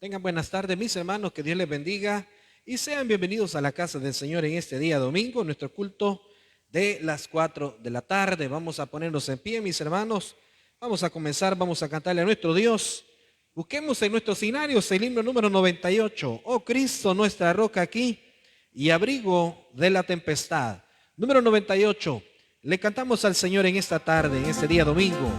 Tengan buenas tardes, mis hermanos, que Dios les bendiga y sean bienvenidos a la casa del Señor en este día domingo, nuestro culto de las 4 de la tarde. Vamos a ponernos en pie, mis hermanos. Vamos a comenzar, vamos a cantarle a nuestro Dios. Busquemos en nuestros signarios el himno número 98. Oh Cristo, nuestra roca aquí y abrigo de la tempestad. Número 98. Le cantamos al Señor en esta tarde, en este día domingo.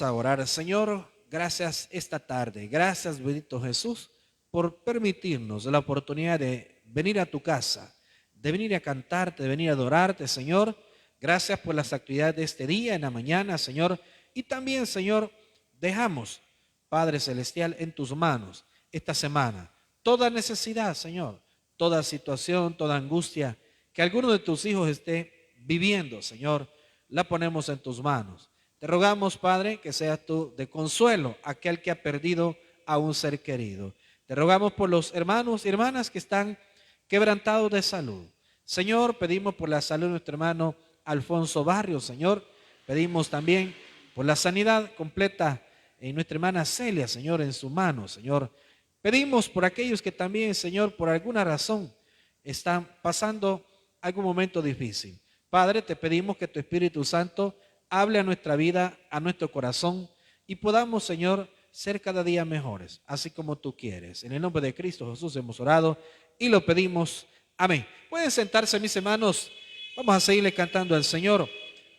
A orar. Señor, gracias esta tarde, gracias bendito Jesús por permitirnos la oportunidad de venir a tu casa, de venir a cantarte, de venir a adorarte, Señor. Gracias por las actividades de este día, en la mañana, Señor, y también, Señor, dejamos, Padre Celestial, en tus manos esta semana, toda necesidad, Señor, toda situación, toda angustia que alguno de tus hijos esté viviendo, Señor, la ponemos en tus manos. Te rogamos, Padre, que seas tú de consuelo a aquel que ha perdido a un ser querido. Te rogamos por los hermanos y hermanas que están quebrantados de salud. Señor, pedimos por la salud de nuestro hermano Alfonso Barrios, Señor. Pedimos también por la sanidad completa en nuestra hermana Celia, Señor, en su mano, Señor. Pedimos por aquellos que también, Señor, por alguna razón están pasando algún momento difícil. Padre, te pedimos que tu Espíritu Santo hable a nuestra vida, a nuestro corazón y podamos, Señor, ser cada día mejores, así como tú quieres. En el nombre de Cristo Jesús hemos orado y lo pedimos. Amén. Pueden sentarse, mis hermanos. Vamos a seguirle cantando al Señor.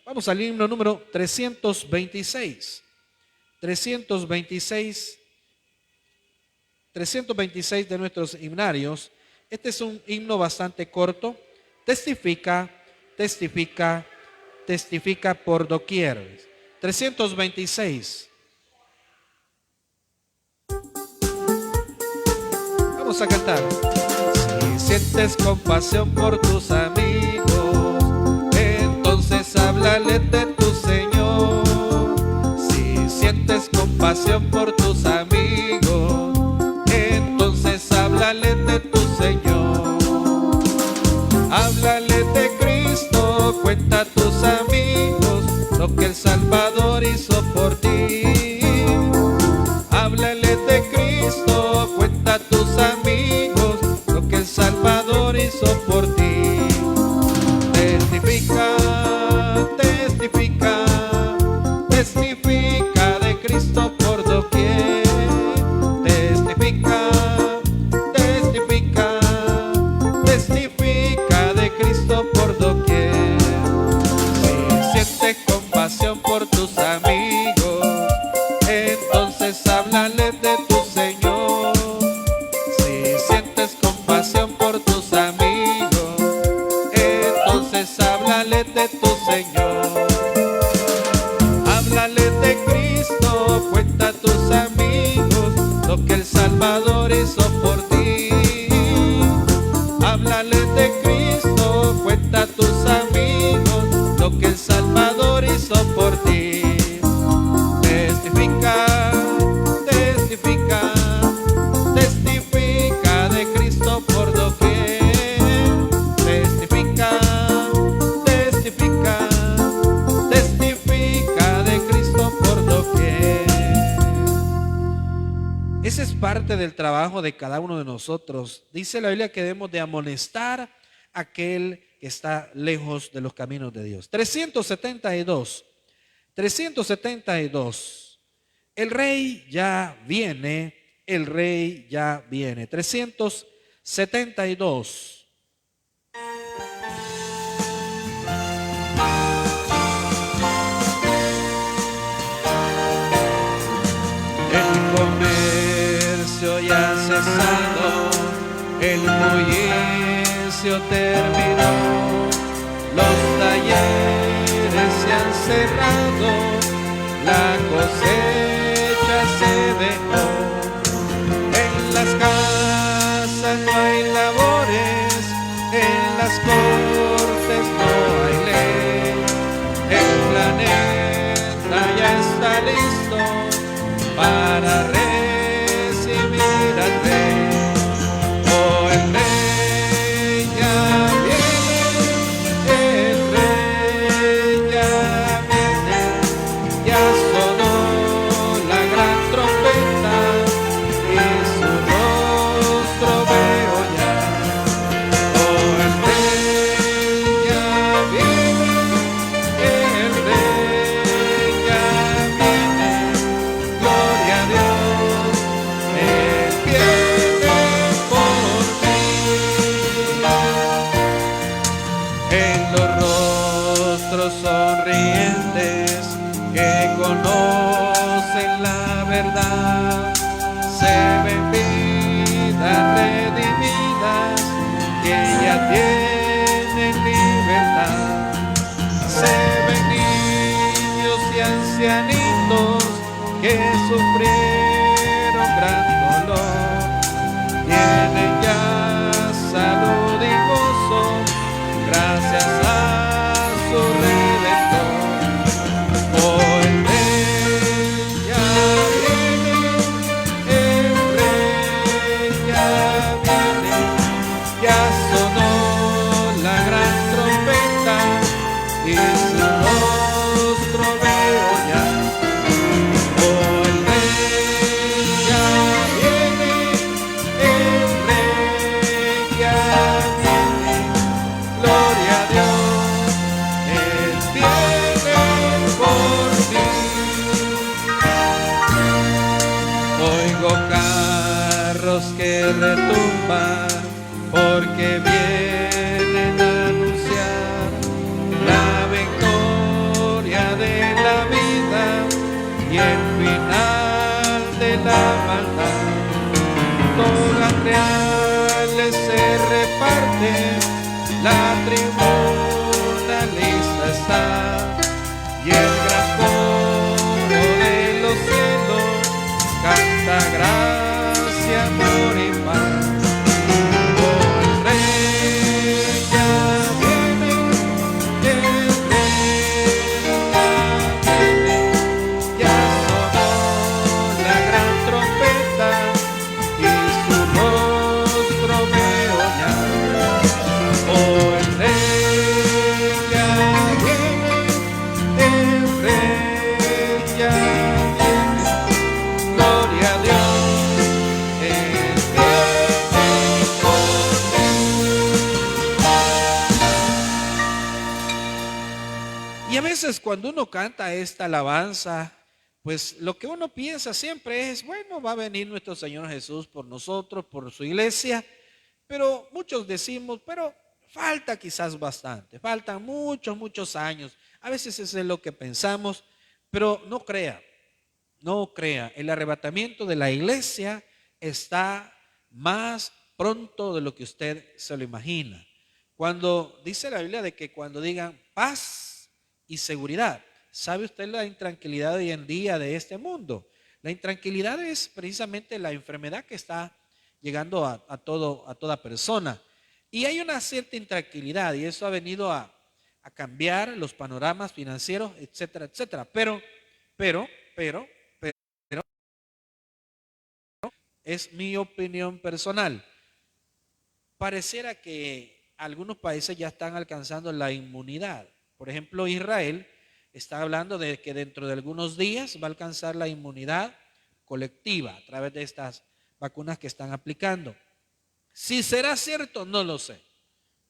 Vamos al himno número 326. 326 de nuestros himnarios. Este es un himno bastante corto. Testifica por doquier. 326. Vamos a cantar. Si sientes compasión por tus amigos, entonces háblale de tu Señor. Si sientes compasión por tus amigos, entonces háblale de tu Señor. Háblale de Cristo, cuenta a tus amigos lo que el Salvador hizo por ti. Háblale de Cristo, cuenta a tus amigos lo que el Salvador hizo por ti. Testifica, testifica, testifica de Cristo por doquier. Testifica, testifica. del trabajo de cada uno de nosotros. Dice la Biblia que debemos de amonestar a aquel que está lejos de los caminos de Dios. 372. 372. El rey ya viene, el rey ya viene. 372. El comercio ya ha cesado, el bullicio terminó, los talleres se han cerrado, la cosecha se dejó. En las casas no hay labores, en las cortes no hay ley. El planeta ya está listo para recibir al rey. Oh, el rey ya viene, el rey ya viene, ya sonó la gran trompeta y su rostro veo ya. Oh, el rey ya viene, el rey ya viene, gloria a Dios, Él viene por mí. En los rostros sonrientes que conocen la verdad, se ven vidas redimidas que ya tienen libertad. Se ven niños y ancianitos que sufrieron gran dolor, tienen ya salud y gozo gracias a su Redentor. Oh, el rey ya viene, el rey ya viene, ya sonó la gran trompeta y su rostro veo ya. Oh, el rey ya viene, el rey ya viene, gloria a Dios, Él viene por mí. Oigo carros que retumban porque vienen a anunciar la victoria de la vida y el final de la maldad. Todas reales se reparten, la tribuna lista está y el gran coro de los cielos canta gracia, amor y paz. Oh, el rey ya viene, el rey ya viene, ya sonó la gran trompeta y su rostro veo ya. Oh, el rey ya viene, el rey ya viene, gloria a Dios, Él viene por mí. Y a veces cuando uno canta esta alabanza, pues lo que uno piensa siempre es, bueno, va a venir nuestro Señor Jesús por nosotros, por su iglesia, pero muchos decimos, pero falta quizás bastante, faltan muchos años. A veces eso es lo que pensamos, pero no crea, no crea. El arrebatamiento de la iglesia está más pronto de lo que usted se lo imagina. Cuando dice la Biblia de que cuando digan paz y seguridad, ¿sabe usted la intranquilidad hoy en día de este mundo? La intranquilidad es precisamente la enfermedad que está llegando a toda persona. Y hay una cierta intranquilidad y eso ha venido a cambiar los panoramas financieros, etcétera, etcétera. Pero, es mi opinión personal. Pareciera que algunos países ya están alcanzando la inmunidad. Por ejemplo, Israel está hablando de que dentro de algunos días va a alcanzar la inmunidad colectiva a través de estas vacunas que están aplicando. Si será cierto, no lo sé.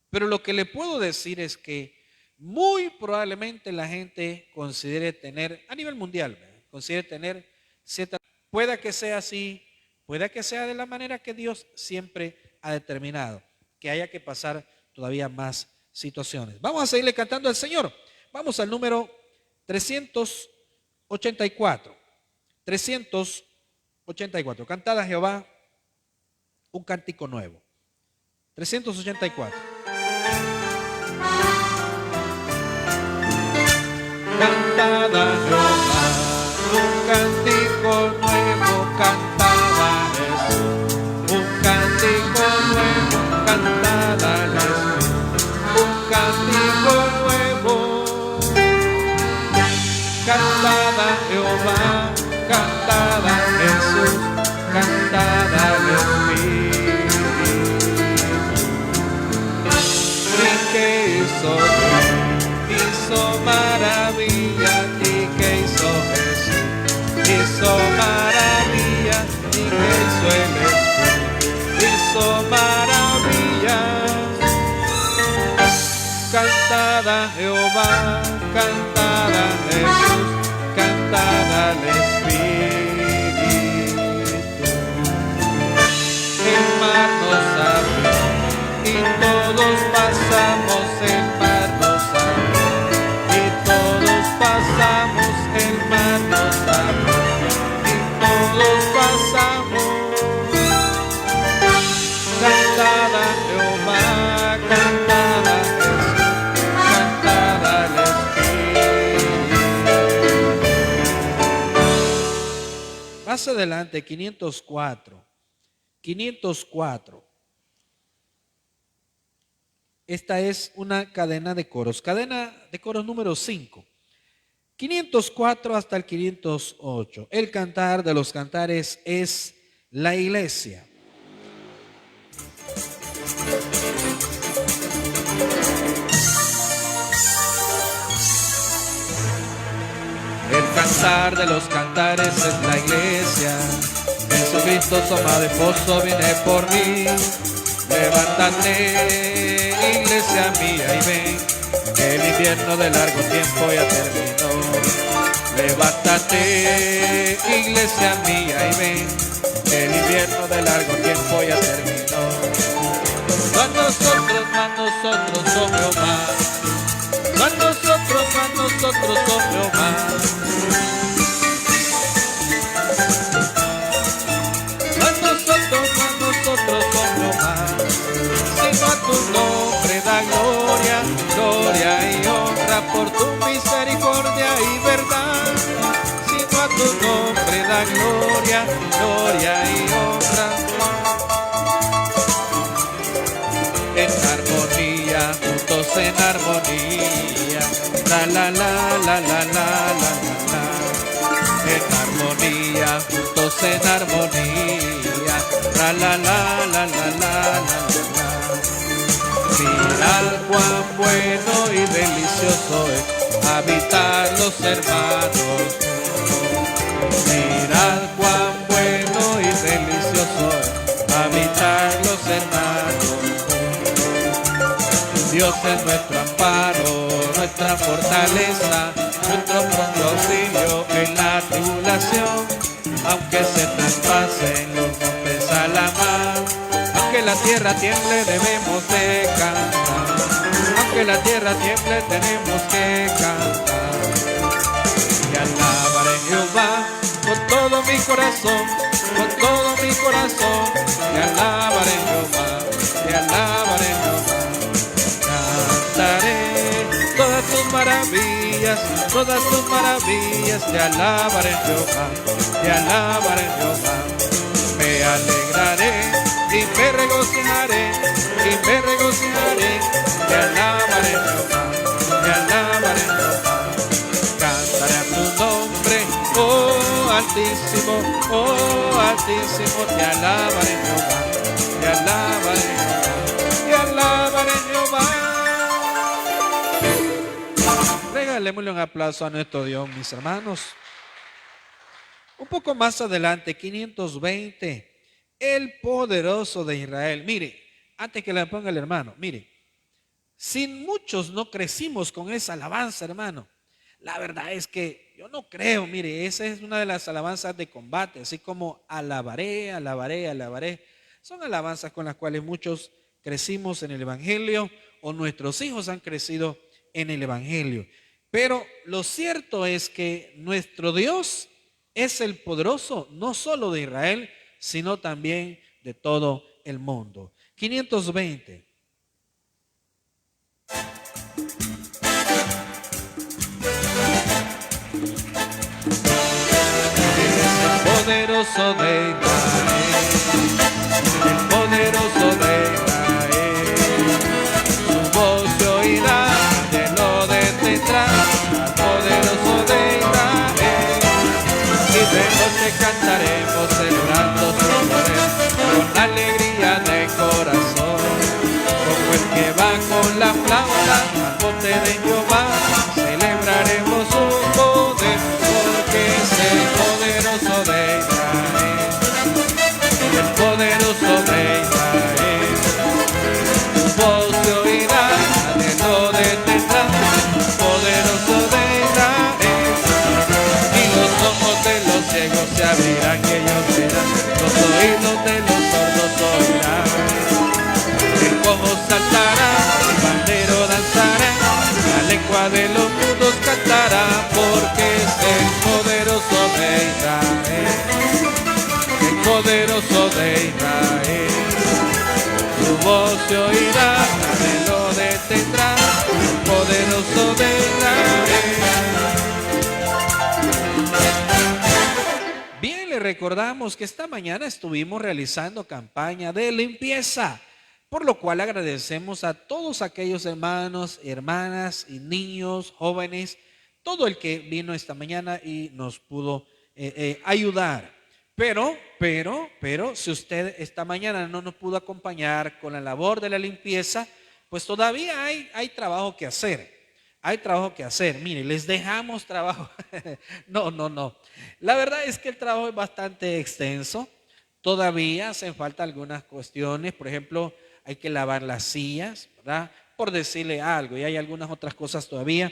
Pero lo que le puedo decir es que muy probablemente la gente considere tener, a nivel mundial, considere tener cierta, pueda que sea así, pueda que sea de la manera que Dios siempre ha determinado, que haya que pasar todavía más situaciones. Vamos a seguirle cantando al Señor. Vamos al número 384. 384. Cantad a Jehová un cántico nuevo. 384. Cantad a Jehová un cántico nuevo, cantad a Jesús un cántico nuevo, cantad a Jesús un cántico nuevo. Cantad a Jehová, cantad a Jesús, cantad al Espíritu. Y que hizo maravillas, y que hizo Jesús, hizo maravillas, y que hizo el Espíritu, hizo maravillas. Cantad a Jehová, cantad a Jesús, cantad al Espíritu. El mar nos abrió y todos pasamos, el mar nos abrió y todos pasamos, el mar nos abrió y todos pasamos. Cantad a Jehová, cantad a Jesús, cantad al Espíritu. Más adelante, 504. 504. Esta es una cadena de coros. Cadena de coros número 5. 504 hasta el 508. El cantar de los cantares es la iglesia. El cantar de los cantares es la iglesia. Jesucristo, soma de esposo, viene por mí. Levántate, iglesia mía, y ven, que el invierno de largo tiempo ya terminó. Levántate, iglesia mía, y ven, que el invierno de largo tiempo ya terminó. Más nosotros son Jehová. Más nosotros son Jehová. Nosotros son Jehová, sino a tu nombre da gloria, gloria y honra por tu misericordia y verdad. Sino a tu nombre da gloria, gloria y honra. En armonía, juntos en armonía, la la la la la la la la. En armonía, juntos en armonía, la la la la la la la la. Mirad cuán bueno y delicioso es habitar los hermanos. Mirad cuán bueno y delicioso es habitar los hermanos. Dios es nuestro amparo, nuestra fortaleza, nuestro pronto auxilio en la tribulación. Aunque se traspasen los montes a la mar, aunque la tierra tiemble debemos de cantar. Aunque la tierra tiemble tenemos que cantar. Y alabaré a Jehová con todo mi corazón, con todo mi corazón. Y alabaré a Jehová, y alabaré a Jehová. Cantaré todas tus maravillas, te alabaré Jehová, te alabaré Jehová. Me alegraré y me regocijaré, te alabaré Jehová, te alabaré Jehová. Cantaré a tu nombre, oh Altísimo, te alabaré Jehová, te alabaré Jehová, te alabaré Jehová. Regalémosle un aplauso a nuestro Dios, mis hermanos. Un poco más adelante, 520, el poderoso de Israel. Mire, antes que le ponga el hermano, mire, sin muchos no crecimos con esa alabanza, hermano. La verdad es que yo no creo, mire, esa es una de las alabanzas de combate, así como alabaré, alabaré, alabaré. Son alabanzas con las cuales muchos crecimos en el Evangelio o nuestros hijos han crecido en el Evangelio. Pero lo cierto es que nuestro Dios es el poderoso, no solo de Israel, sino también de todo el mundo. 520. Poderoso de Israel, el poderoso de Israel, su voz se oirá, de lo detendrá, al poderoso de Israel, y de noche cantaremos celebrando su poder, con alegría de corazón, como el que va con la flauta al monte de Jehová, celebraremos su poder, porque es el poderoso de Israel, el poderoso de Israel, su voz se oirá, nadie lo detendrá, poderoso de Israel, y los ojos de los ciegos se abrirán y ellos verán, los oídos de los sordos oirán, el cojo saltará, el pandero danzará, la lengua de los mudos cantará, porque es el poderoso de Israel, el poderoso de Israel, su voz se oirá, nadie lo detendrá, el poderoso de Israel. Bien, le recordamos que esta mañana estuvimos realizando campaña de limpieza, por lo cual agradecemos a todos aquellos hermanos, hermanas y niños, jóvenes, todo el que vino esta mañana y nos pudo ayudar. Pero, si usted esta mañana no nos pudo acompañar con la labor de la limpieza, pues todavía hay trabajo que hacer. Hay trabajo que hacer. Mire, les dejamos trabajo. No. La verdad es que el trabajo es bastante extenso. Todavía hacen falta algunas cuestiones. Por ejemplo, hay que lavar las sillas, ¿verdad? Por decirle algo. Y hay algunas otras cosas todavía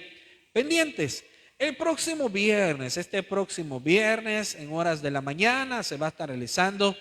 pendientes. El próximo viernes, este próximo viernes, en horas de la mañana, se va a estar realizando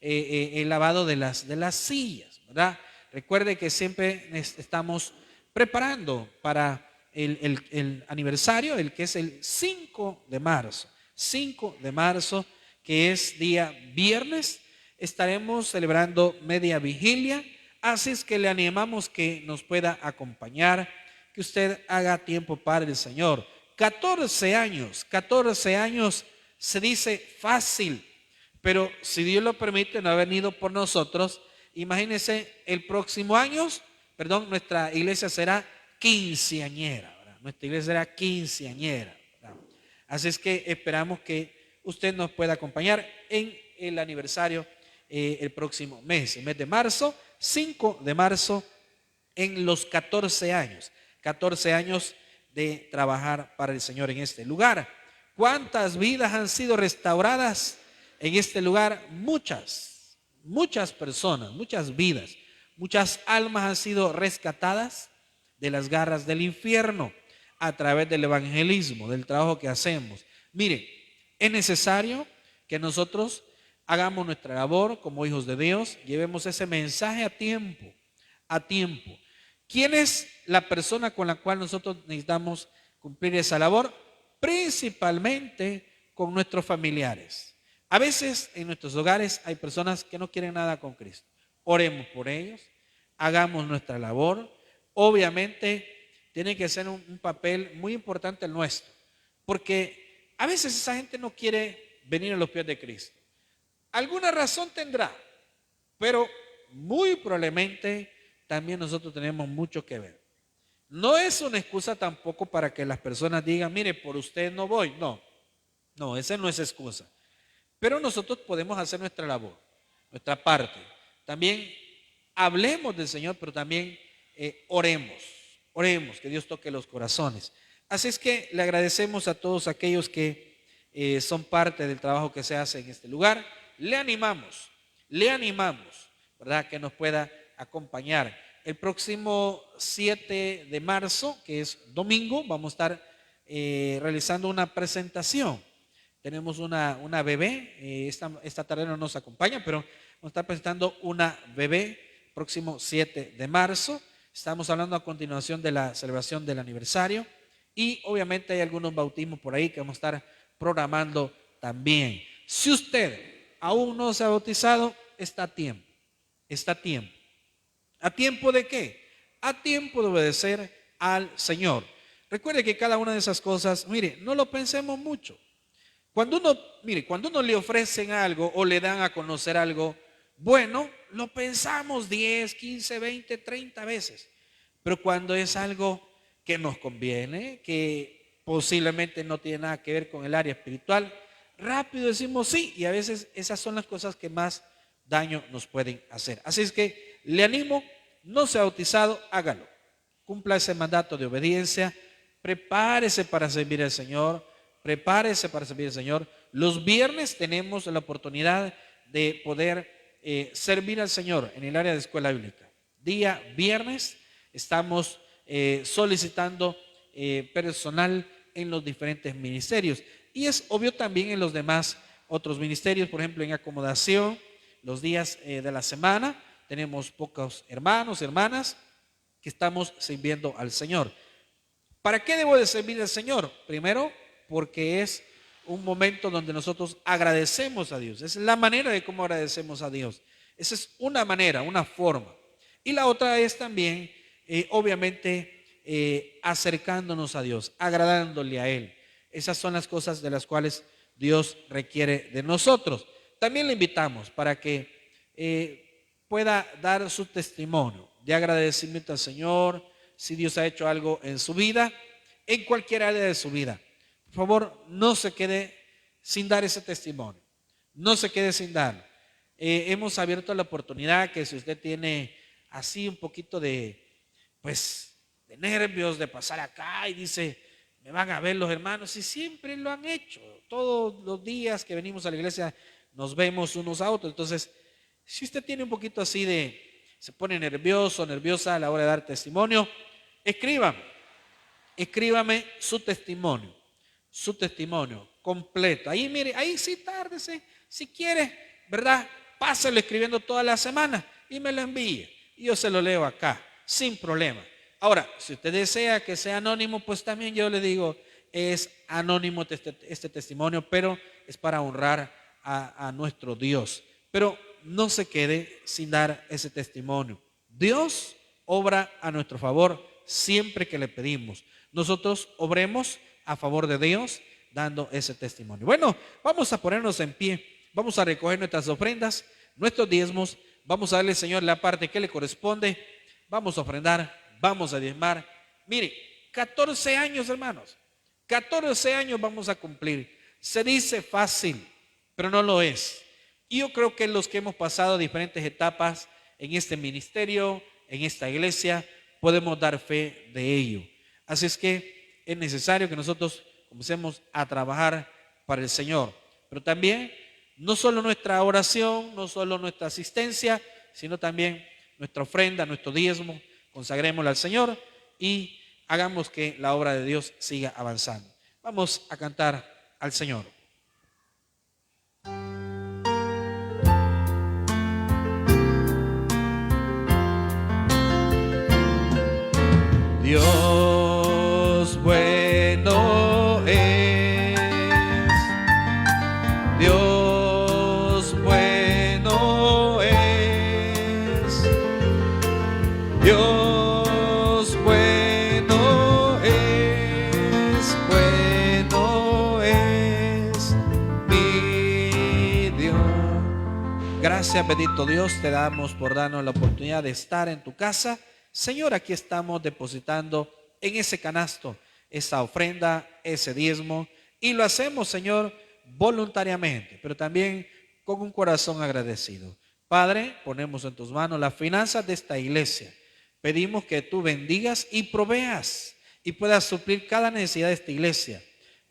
el lavado de las sillas, ¿verdad? Recuerde que siempre estamos preparando para el aniversario, el que es el 5 de marzo. 5 de marzo, que es día viernes, estaremos celebrando media vigilia. Así es que le animamos que nos pueda acompañar, que usted haga tiempo para el Señor. 14 años se dice fácil, pero si Dios lo permite, no ha venido por nosotros. Imagínense, el próximo año, nuestra iglesia será quinceañera, ¿verdad? Nuestra iglesia será quinceañera, ¿verdad? Así es que esperamos que usted nos pueda acompañar en el aniversario el próximo mes, el mes de marzo, 5 de marzo, en los 14 años. 14 años de trabajar para el Señor en este lugar. ¿Cuántas vidas han sido restauradas en este lugar? Muchas personas, muchas vidas, muchas almas han sido rescatadas de las garras del infierno a través del evangelismo, del trabajo que hacemos. Mire, es necesario que nosotros hagamos nuestra labor como hijos de Dios, llevemos ese mensaje a tiempo, a tiempo. ¿Quién es la persona con la cual nosotros necesitamos cumplir esa labor? Principalmente con nuestros familiares. A veces en nuestros hogares hay personas que no quieren nada con Cristo. Oremos por ellos, hagamos nuestra labor. Obviamente tiene que ser un papel muy importante el nuestro, porque a veces esa gente no quiere venir a los pies de Cristo. Alguna razón tendrá, pero muy probablemente también nosotros tenemos mucho que ver. No es una excusa tampoco para que las personas digan, mire, por usted no voy. No, esa no es excusa. Pero nosotros podemos hacer nuestra labor, nuestra parte. También hablemos del Señor, pero también oremos, que Dios toque los corazones. Así es que le agradecemos a todos aquellos que son parte del trabajo que se hace en este lugar. Le animamos le animamos, ¿verdad?, que nos pueda acompañar. El próximo 7 de marzo, que es domingo, vamos a estar realizando una presentación. Tenemos una bebé, esta tarde no nos acompaña, pero vamos a estar presentando una bebé próximo 7 de marzo. Estamos hablando a continuación de la celebración del aniversario y obviamente hay algunos bautismos por ahí que vamos a estar programando también. Si usted aún no se ha bautizado, está a tiempo. Está a tiempo. ¿A tiempo de qué? A tiempo de obedecer al Señor. Recuerde que cada una de esas cosas, mire, no lo pensemos mucho. Cuando uno le ofrecen algo o le dan a conocer algo bueno, lo pensamos 10, 15, 20, 30 veces. Pero cuando es algo que nos conviene, que posiblemente no tiene nada que ver con el área espiritual, rápido decimos sí, y a veces esas son las cosas que más daño nos pueden hacer. Así es que le animo, no se ha bautizado, hágalo. Cumpla ese mandato de obediencia, prepárese para servir al Señor, prepárese para servir al Señor. Los viernes tenemos la oportunidad de poder servir al Señor en el área de escuela bíblica. Día viernes estamos solicitando personal en los diferentes ministerios y es obvio también en los demás otros ministerios, por ejemplo en acomodación, los días de la semana tenemos pocos hermanos, hermanas que estamos sirviendo al Señor. ¿Para qué debo de servir al Señor? Primero, porque es un momento donde nosotros agradecemos a Dios. Esa es la manera de cómo agradecemos a Dios. Esa es una manera, una forma. Y la otra es también, obviamente, acercándonos a Dios, agradándole a Él. Esas son las cosas de las cuales Dios requiere de nosotros. También le invitamos para que pueda dar su testimonio de agradecimiento al Señor, si Dios ha hecho algo en su vida, en cualquier área de su vida. Por favor, no se quede sin dar ese testimonio. No se quede sin darlo. Hemos abierto la oportunidad que si usted tiene así un poquito de nervios de pasar acá y dice, me van a ver los hermanos, y siempre lo han hecho. Todos los días que venimos a la iglesia nos vemos unos a otros. Entonces, si usted tiene un poquito así se pone nervioso, nerviosa a la hora de dar testimonio, escríbame su testimonio completo. Ahí mire, ahí sí tárdese, si quiere, ¿verdad? Páselo escribiendo toda la semana y me lo envíe. Y yo se lo leo acá, sin problema. Ahora, si usted desea que sea anónimo, pues también yo le digo, es anónimo este testimonio, pero es para honrar a nuestro Dios. Pero no se quede sin dar ese testimonio. Dios obra a nuestro favor siempre que le pedimos. Nosotros obremos a favor de Dios dando ese testimonio. Bueno, vamos a ponernos en pie, vamos a recoger nuestras ofrendas, nuestros diezmos, vamos a darle al Señor la parte que le corresponde, vamos a ofrendar, vamos a diezmar. Mire, 14 años, hermanos, 14 años vamos a cumplir. Se dice fácil, pero no lo es. Y yo creo que los que hemos pasado diferentes etapas en este ministerio, en esta iglesia, podemos dar fe de ello. Así es que es necesario que nosotros comencemos a trabajar para el Señor. Pero también, no solo nuestra oración, no solo nuestra asistencia, sino también nuestra ofrenda, nuestro diezmo, consagrémoslo al Señor y hagamos que la obra de Dios siga avanzando. Vamos a cantar al Señor. Dios bueno es, Dios bueno es, Dios bueno es mi Dios. Gracias, bendito Dios, te damos por darnos la oportunidad de estar en tu casa. Señor, aquí estamos depositando en ese canasto esa ofrenda, ese diezmo, y lo hacemos, Señor, voluntariamente, pero también con un corazón agradecido. Padre, ponemos en tus manos las finanzas de esta iglesia. Pedimos que tú bendigas y proveas y puedas suplir cada necesidad de esta iglesia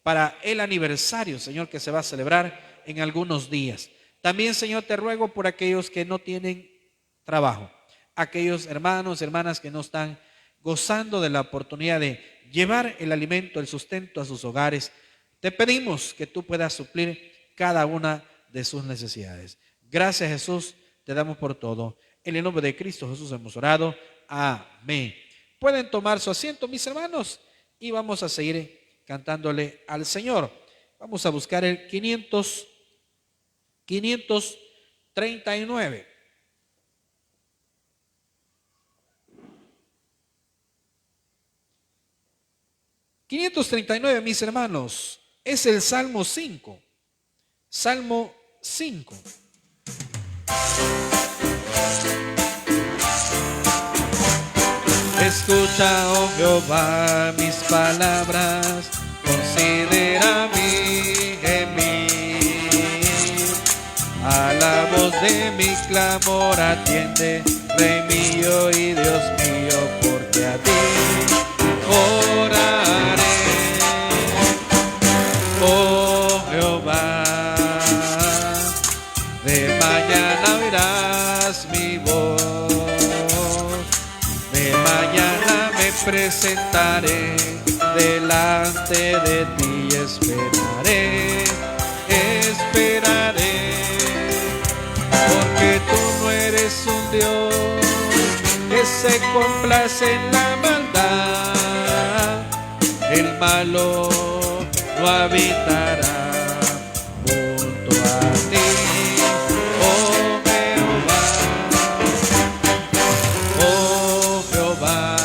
para el aniversario, Señor, que se va a celebrar en algunos días. También, Señor, te ruego por aquellos que no tienen trabajo, aquellos hermanos, hermanas que no están gozando de la oportunidad de llevar el alimento, el sustento a sus hogares. Te pedimos que tú puedas suplir cada una de sus necesidades. Gracias, Jesús, te damos por todo. En el nombre de Cristo Jesús hemos orado. Amén. Pueden tomar su asiento, mis hermanos, y vamos a seguir cantándole al Señor. Vamos a buscar el 539. 539, mis hermanos, es el Salmo 5. Salmo 5. Escucha, oh Jehová, mis palabras, considera mi gemir. A la voz de mi clamor atiende, Rey mío y Dios mío, porque a ti oraré. Oh Jehová, de mañana oirás mi voz, de mañana me presentaré delante de ti, esperaré, porque tú no eres un Dios que se complace en la maldad, el malo no habitará junto a ti. Oh Jehová,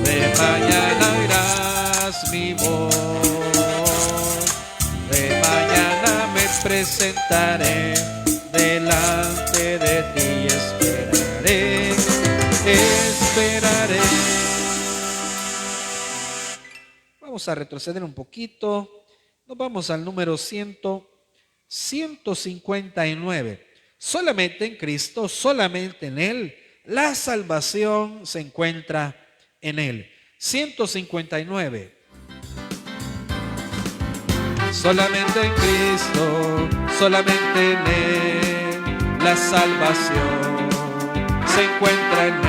de mañana oirás mi voz, de mañana me presentaré delante de ti, esperaré. Vamos a retroceder un poquito. Nos vamos al número 159. Solamente en Cristo, solamente en Él, la salvación se encuentra en Él. 159. Solamente en Cristo, solamente en Él, la salvación se encuentra en Él.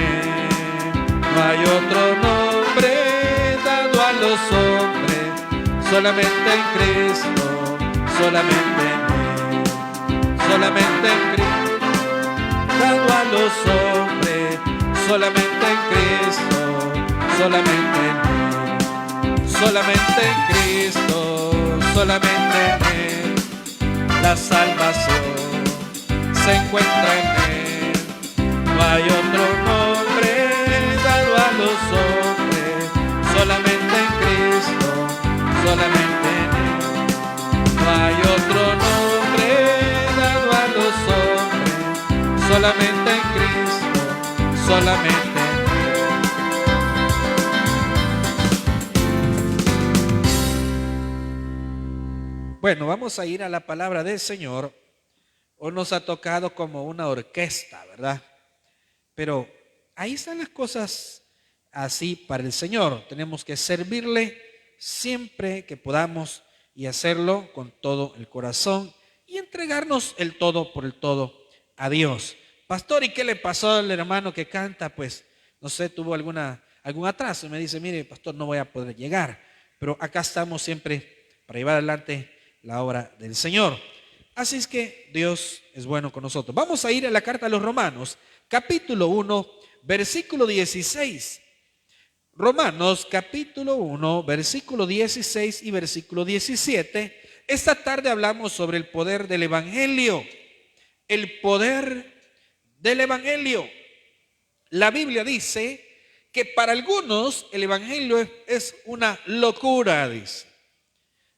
No hay otro nombre dado a los hombres, solamente en Cristo, solamente en Él, solamente en Cristo, dado a los hombres, solamente en Cristo, solamente en Él, solamente en Cristo, solamente en Él, la salvación se encuentra en Él. No hay otro nombre dado a los hombres, solamente en Cristo, solamente en Él. No hay otro nombre dado a los hombres, solamente en Cristo, solamente en Él. Bueno, vamos a ir a la palabra del Señor. Hoy nos ha tocado como una orquesta, ¿verdad? Pero ahí están las cosas así para el Señor. Tenemos que servirle siempre que podamos y hacerlo con todo el corazón y entregarnos el todo por el todo a Dios. Pastor, ¿y qué le pasó al hermano que canta? Pues, no sé, tuvo algún atraso y me dice, mire, pastor, no voy a poder llegar. Pero acá estamos siempre para llevar adelante la obra del Señor. Así es que Dios es bueno con nosotros. Vamos a ir a la carta a los Romanos, capítulo 1, versículo 16. Romanos, capítulo 1, versículo 16 y versículo 17. Esta tarde hablamos sobre el poder del Evangelio. El poder del Evangelio. La Biblia dice que para algunos el Evangelio es una locura, dice.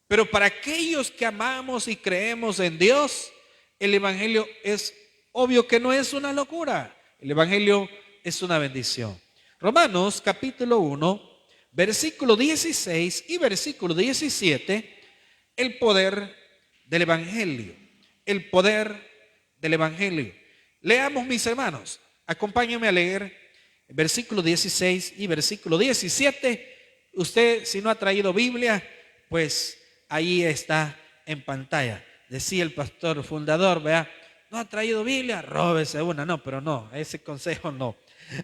Pero para aquellos que amamos y creemos en Dios, el Evangelio es obvio que no es una locura. El Evangelio es una bendición. Romanos capítulo 1, versículo 16 y versículo 17, el poder del Evangelio. El poder del Evangelio. Leamos, mis hermanos, acompáñenme a leer el versículo 16 y versículo 17. Usted, si no ha traído Biblia, pues ahí está en pantalla. decía el pastor fundador, vea, no ha traído Biblia, róbese una. No, pero no, ese consejo no.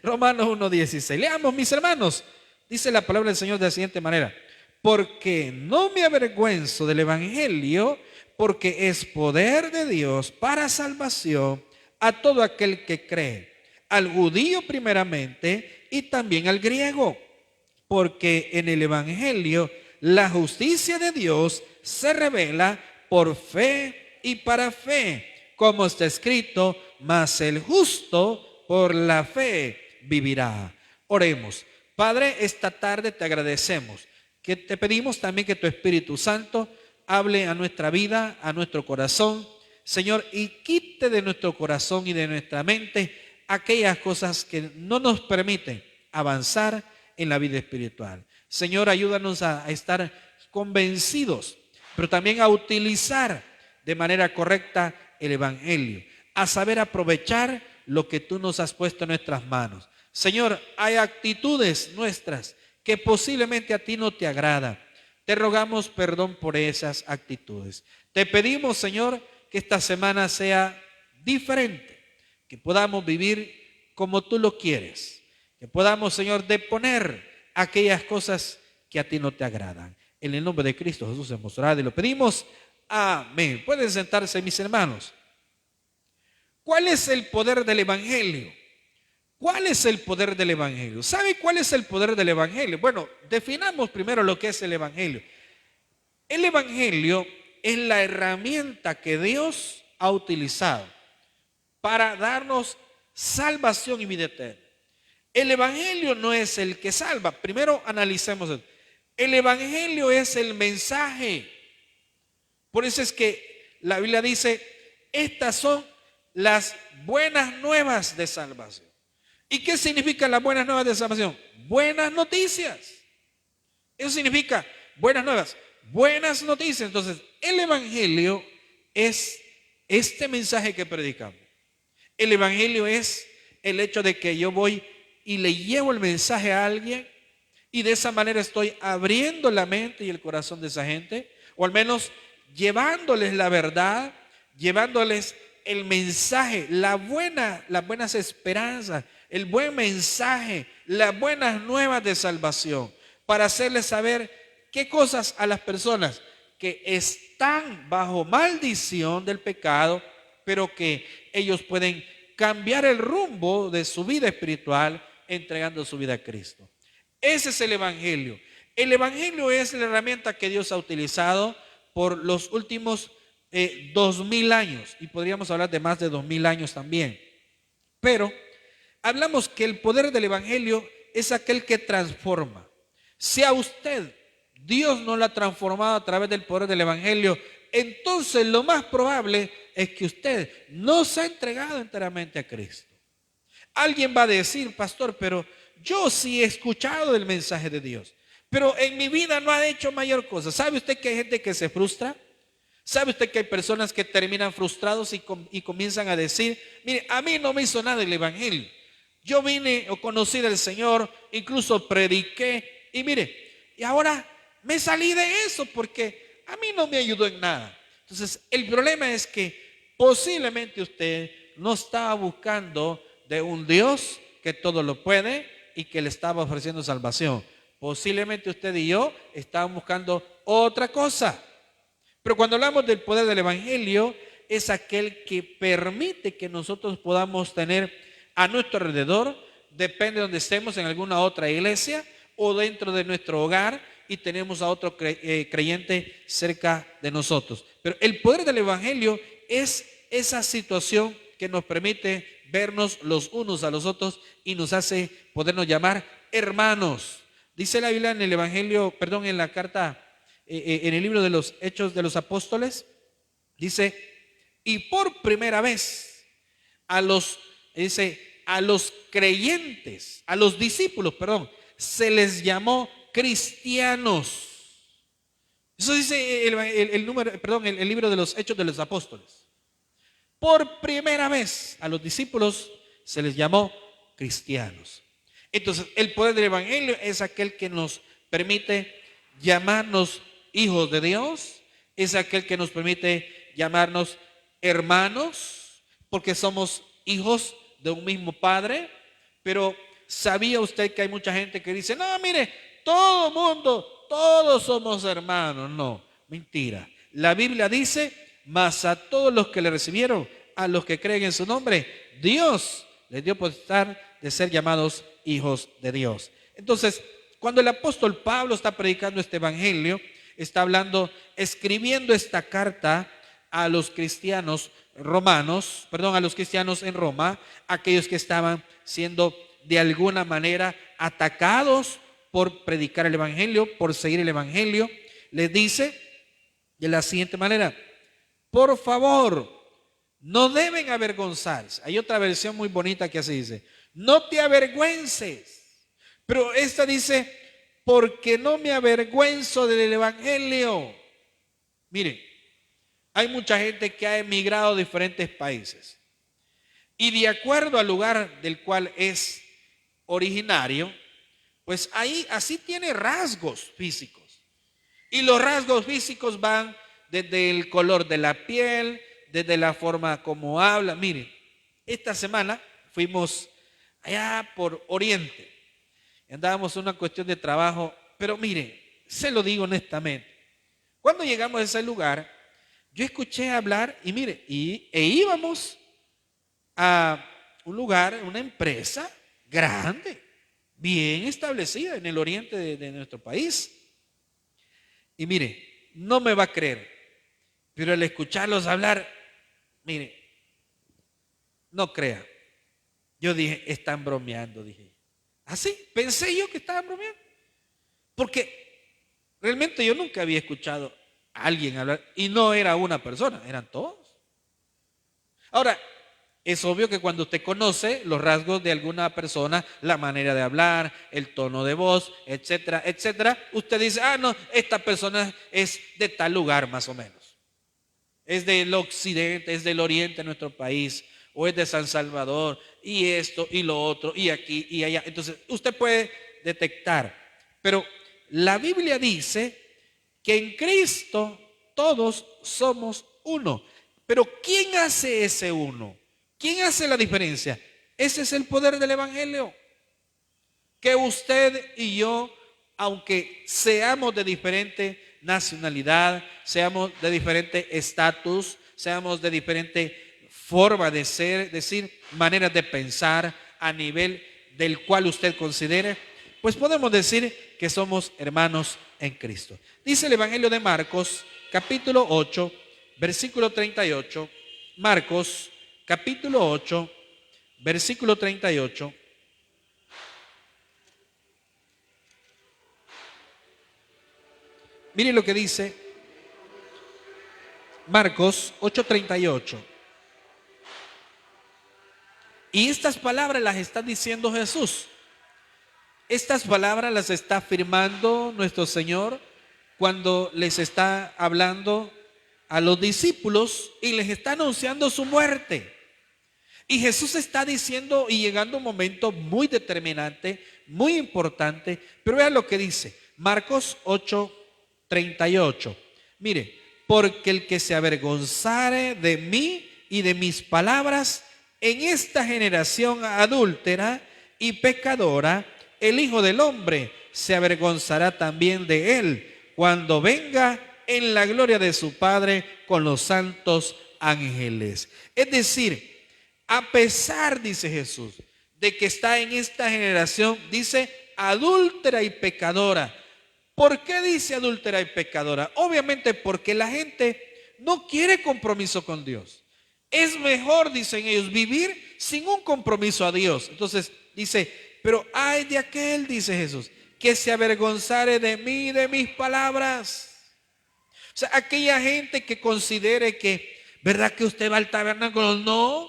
Romanos 1:16. Leamos, mis hermanos. Dice la palabra del Señor de la siguiente manera: porque no me avergüenzo del evangelio, porque es poder de Dios para salvación a todo aquel que cree, al judío primeramente y también al griego, porque en el evangelio la justicia de Dios se revela por fe y para fe, como está escrito, mas el justo por la fe vivirá. Oremos. Padre, esta tarde te agradecemos, que te pedimos también que tu Espíritu Santo hable a nuestra vida, a nuestro corazón, Señor, y quite de nuestro corazón y de nuestra mente aquellas cosas que no nos permiten avanzar en la vida espiritual. Señor, ayúdanos a estar convencidos, pero también a utilizar de manera correcta el evangelio, a saber aprovechar lo que tú nos has puesto en nuestras manos. Señor, hay actitudes nuestras que posiblemente a ti no te agradan. Te rogamos perdón por esas actitudes. Te pedimos, Señor, que esta semana sea diferente, que podamos vivir como tú lo quieres, que podamos, Señor, deponer aquellas cosas que a ti no te agradan. En el nombre de Cristo Jesús hemos orado y lo pedimos. Amén. Pueden sentarse, mis hermanos. ¿Cuál es el poder del evangelio? ¿Cuál es el poder del evangelio? ¿Sabe cuál es el poder del evangelio? Bueno, definamos primero lo que es el evangelio. El evangelio es la herramienta que Dios ha utilizado para darnos salvación y vida eterna. El evangelio no es el que salva. Primero analicemos esto. El evangelio es el mensaje. Por eso es que la Biblia dice, estas son las buenas nuevas de salvación. ¿Y qué significan las buenas nuevas de salvación? Buenas noticias. Eso significa buenas nuevas, buenas noticias. Entonces, el evangelio es este mensaje que predicamos. El evangelio es el hecho de que yo voy y le llevo el mensaje a alguien y de esa manera estoy abriendo la mente y el corazón de esa gente, o al menos llevándoles la verdad, llevándoles el mensaje, las buenas esperanzas, el buen mensaje, las buenas nuevas de salvación, para hacerles saber qué cosas a las personas que están bajo maldición del pecado, pero que ellos pueden cambiar el rumbo de su vida espiritual entregando su vida a Cristo. Ese es el evangelio. El evangelio es la herramienta que Dios ha utilizado por los últimos 2000 años, y podríamos hablar de más de 2000 años también. Pero hablamos que el poder del evangelio es aquel que transforma. Si a usted Dios no lo ha transformado a través del poder del evangelio, entonces lo más probable es que usted no se ha entregado enteramente a Cristo. Alguien va a decir, pastor, pero yo sí he escuchado del mensaje de Dios, pero en mi vida no ha hecho mayor cosa. ¿Sabe usted que hay gente que se frustra? ¿Sabe usted que hay personas que terminan frustrados y comienzan a decir, mire, a mí no me hizo nada el evangelio? Yo vine o conocí del Señor, incluso prediqué y mire, y ahora me salí de eso porque a mí no me ayudó en nada. Entonces, el problema es que posiblemente usted no estaba buscando de un Dios que todo lo puede y que le estaba ofreciendo salvación. Posiblemente usted y yo estábamos buscando otra cosa. Pero cuando hablamos del poder del evangelio, es aquel que permite que nosotros podamos tener a nuestro alrededor, depende de donde estemos, en alguna otra iglesia o dentro de nuestro hogar, y tenemos a otro creyente cerca de nosotros. Pero el poder del evangelio es esa situación que nos permite vernos los unos a los otros y nos hace podernos llamar hermanos. Dice la Biblia en el evangelio, perdón, en la carta, en el libro de los Hechos de los Apóstoles, dice, y por primera vez a los creyentes, a los discípulos, perdón, se les llamó cristianos. Eso dice el libro de los Hechos de los Apóstoles. Por primera vez a los discípulos se les llamó cristianos. Entonces, el poder del evangelio es aquel que nos permite llamarnos hijos de Dios, es aquel que nos permite llamarnos hermanos porque somos hijos de un mismo padre. Pero ¿sabía usted que hay mucha gente que dice, no, mire, todo mundo, todos somos hermanos? No, mentira. La Biblia dice, mas a todos los que le recibieron, a los que creen en su nombre, Dios les dio potestad de ser llamados hijos de Dios. Entonces, cuando el apóstol Pablo está predicando este evangelio, está hablando, escribiendo esta carta a los cristianos romanos, perdón, a los cristianos en Roma, aquellos que estaban siendo de alguna manera atacados por predicar el evangelio, por seguir el evangelio, les dice de la siguiente manera: por favor, no deben avergonzarse. Hay otra versión muy bonita que así dice: no te avergüences. Pero esta dice: porque no me avergüenzo del evangelio. Miren, hay mucha gente que ha emigrado a diferentes países y de acuerdo al lugar del cual es originario, pues ahí así tiene rasgos físicos. Y los rasgos físicos van desde el color de la piel, desde la forma como habla. Miren, esta semana fuimos allá por Oriente. Andábamos en una cuestión de trabajo, pero miren, se lo digo honestamente. Cuando llegamos a ese lugar, yo escuché hablar y mire, íbamos a un lugar, una empresa grande, bien establecida en el oriente de nuestro país. Y mire, no me va a creer, pero al escucharlos hablar, mire, no crea. Yo dije, están bromeando, dije. Así, pensé yo que estaban bromeando. Porque realmente yo nunca había escuchado a alguien hablar, y no era una persona, eran todos. Ahora, es obvio que cuando usted conoce los rasgos de alguna persona, la manera de hablar, el tono de voz, etcétera, etcétera, usted dice, ah, no, esta persona es de tal lugar más o menos. Es del occidente, es del oriente de nuestro país, o es de San Salvador, y esto, y lo otro, y aquí, y allá. Entonces, usted puede detectar. Pero la Biblia dice que en Cristo todos somos uno. Pero ¿quién hace ese uno? ¿Quién hace la diferencia? Ese es el poder del evangelio. Que usted y yo, aunque seamos de diferente nacionalidad, seamos de diferente estatus, seamos de diferente forma de ser, decir, maneras de pensar a nivel del cual usted considere, pues podemos decir que somos hermanos en Cristo. Dice el Evangelio de Marcos, capítulo 8, versículo 38. Marcos, capítulo 8, versículo 38. Miren lo que dice Marcos 8:38. Y estas palabras las está diciendo Jesús. Estas palabras las está afirmando nuestro Señor cuando les está hablando a los discípulos y les está anunciando su muerte. Y Jesús está diciendo y llegando a un momento muy determinante, muy importante. Pero vean lo que dice Marcos 8:38. Mire, porque el que se avergonzare de mí y de mis palabras en esta generación adúltera y pecadora, el Hijo del Hombre se avergonzará también de él cuando venga en la gloria de su Padre con los santos ángeles. Es decir, a pesar, dice Jesús, de que está en esta generación, dice adúltera y pecadora. ¿Por qué dice adúltera y pecadora? Obviamente porque la gente no quiere compromiso con Dios. Es mejor, dicen ellos, vivir sin un compromiso a Dios. Entonces dice, pero ay de aquel, dice Jesús, que se avergonzare de mí y de mis palabras. O sea, aquella gente que considere que, ¿verdad que usted va al tabernáculo? No.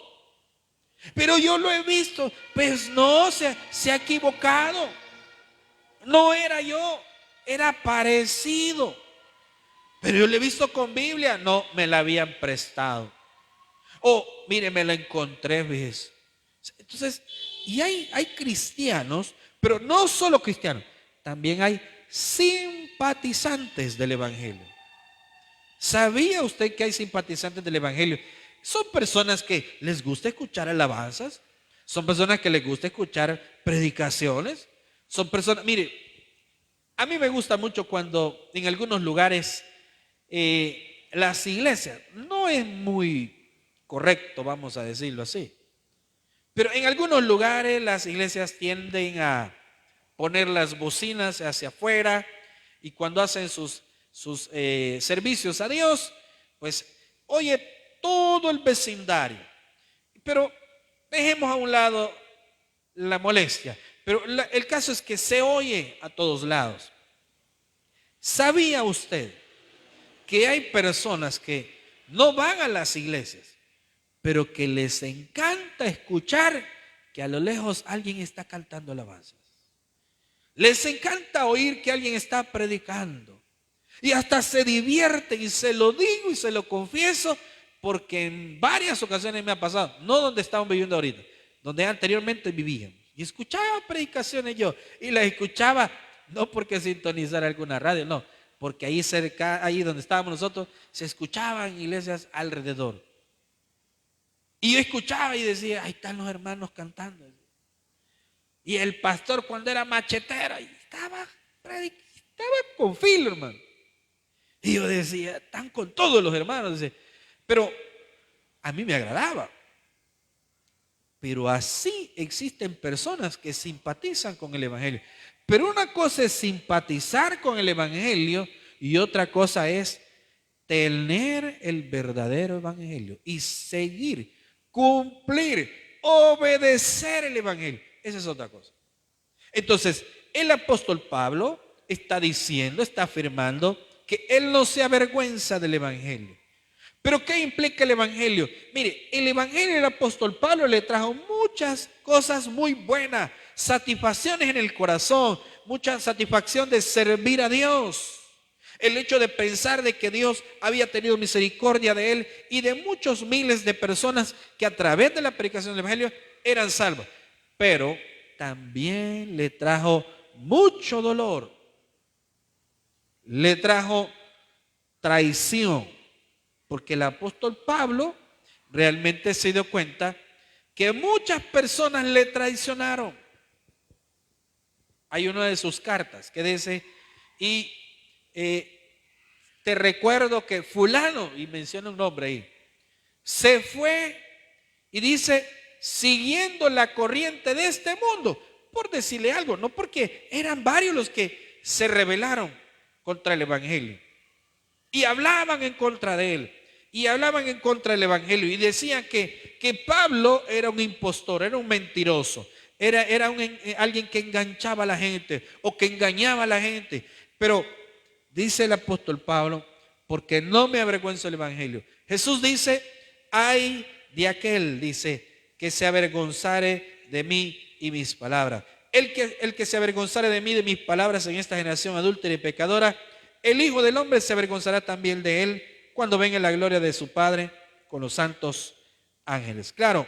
Pero yo lo he visto. Pues no, se ha equivocado. No era yo, era parecido. Pero yo lo he visto con Biblia. No, me la habían prestado. Mire, me la encontré, ¿ves? Entonces, y hay cristianos, pero no solo cristianos, también hay simpatizantes del evangelio. ¿Sabía usted que hay simpatizantes del Evangelio? Son personas que les gusta escuchar alabanzas, son personas que les gusta escuchar predicaciones, son personas, mire, a mí me gusta mucho cuando en algunos lugares las iglesias, no es muy correcto, vamos a decirlo así, pero en algunos lugares las iglesias tienden a poner las bocinas hacia afuera y cuando hacen sus servicios a Dios, pues oye todo el vecindario. Pero dejemos a un lado la molestia. Pero el caso es que se oye a todos lados. ¿Sabía usted que hay personas que no van a las iglesias, pero que les encanta escuchar que a lo lejos alguien está cantando alabanzas? Les encanta oír que alguien está predicando. Y hasta se divierten, y se lo digo y se lo confieso, porque en varias ocasiones me ha pasado, no donde estamos viviendo ahorita, donde anteriormente vivíamos. Y escuchaba predicaciones yo, y las escuchaba no porque sintonizara alguna radio, no, porque ahí cerca, ahí donde estábamos nosotros, se escuchaban iglesias alrededor. Y yo escuchaba y decía, ahí están los hermanos cantando. Y el pastor cuando era machetero, estaba con filo, hermano. Y yo decía, están con todos los hermanos. Pero a mí me agradaba. Pero así existen personas que simpatizan con el Evangelio. Pero una cosa es simpatizar con el Evangelio y otra cosa es tener el verdadero Evangelio y seguir, cumplir, obedecer el Evangelio. Esa es otra cosa. Entonces, el apóstol Pablo está diciendo, está afirmando que él no se avergüenza del Evangelio. ¿Pero qué implica el Evangelio? Mire, el Evangelio del apóstol Pablo le trajo muchas cosas muy buenas, satisfacciones en el corazón, mucha satisfacción de servir a Dios. El hecho de pensar de que Dios había tenido misericordia de él y de muchos miles de personas que a través de la predicación del Evangelio eran salvas. Pero también le trajo mucho dolor, le trajo traición, porque el apóstol Pablo realmente se dio cuenta que muchas personas le traicionaron. Hay una de sus cartas que dice, y te recuerdo que fulano, y menciona un nombre ahí, se fue y dice, siguiendo la corriente de este mundo, por decirle algo, no, porque eran varios los que se rebelaron contra el Evangelio y hablaban en contra de él y hablaban en contra del Evangelio y decían que Pablo era un impostor, era un mentiroso, era alguien que enganchaba a la gente o que engañaba a la gente. Pero dice el apóstol Pablo, porque no me avergüenzo del Evangelio. Jesús dice, ay de aquel, dice, que se avergonzare de mí y mis palabras. El que se avergonzare de mí y de mis palabras en esta generación adúltera y pecadora, el Hijo del Hombre se avergonzará también de él cuando venga la gloria de su Padre con los santos ángeles. Claro,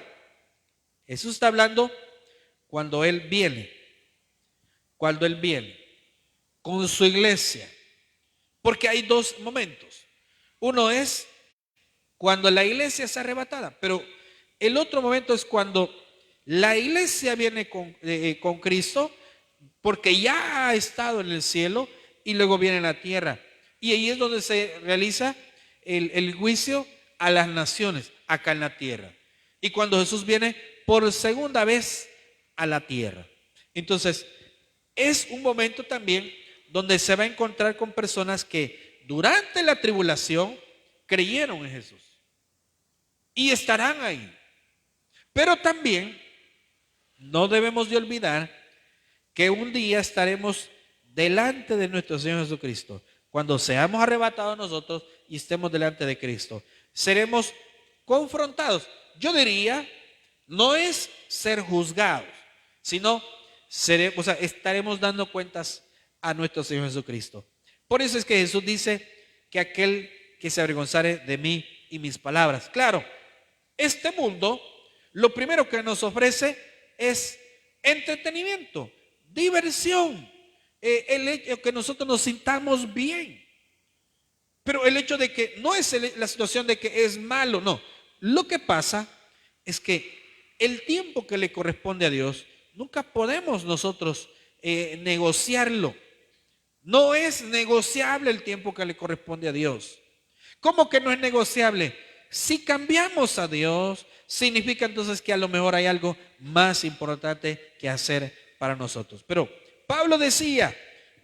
Jesús está hablando cuando Él viene con su iglesia. Porque hay dos momentos. Uno es cuando la iglesia es arrebatada, pero el otro momento es cuando la iglesia viene con Cristo, porque ya ha estado en el cielo y luego viene en la tierra. Y ahí es donde se realiza el juicio a las naciones, acá en la tierra. Y cuando Jesús viene por segunda vez a la tierra. Entonces, es un momento también donde se va a encontrar con personas que durante la tribulación creyeron en Jesús y estarán ahí. Pero también no debemos de olvidar que un día estaremos delante de nuestro Señor Jesucristo. Cuando seamos arrebatados nosotros y estemos delante de Cristo, seremos confrontados. Yo diría, no es ser juzgados, sino estaremos dando cuentas a nuestro Señor Jesucristo. Por eso es que Jesús dice que aquel que se avergonzare de mí y mis palabras. Claro, este mundo lo primero que nos ofrece es entretenimiento, diversión, el hecho que nosotros nos sintamos bien. Pero el hecho de que no es la situación de que es malo, no. Lo que pasa es que el tiempo que le corresponde a Dios, nunca podemos nosotros negociarlo. No es negociable el tiempo que le corresponde a Dios. ¿Cómo que no es negociable? Si cambiamos a Dios, significa entonces que a lo mejor hay algo más importante que hacer para nosotros. Pero Pablo decía,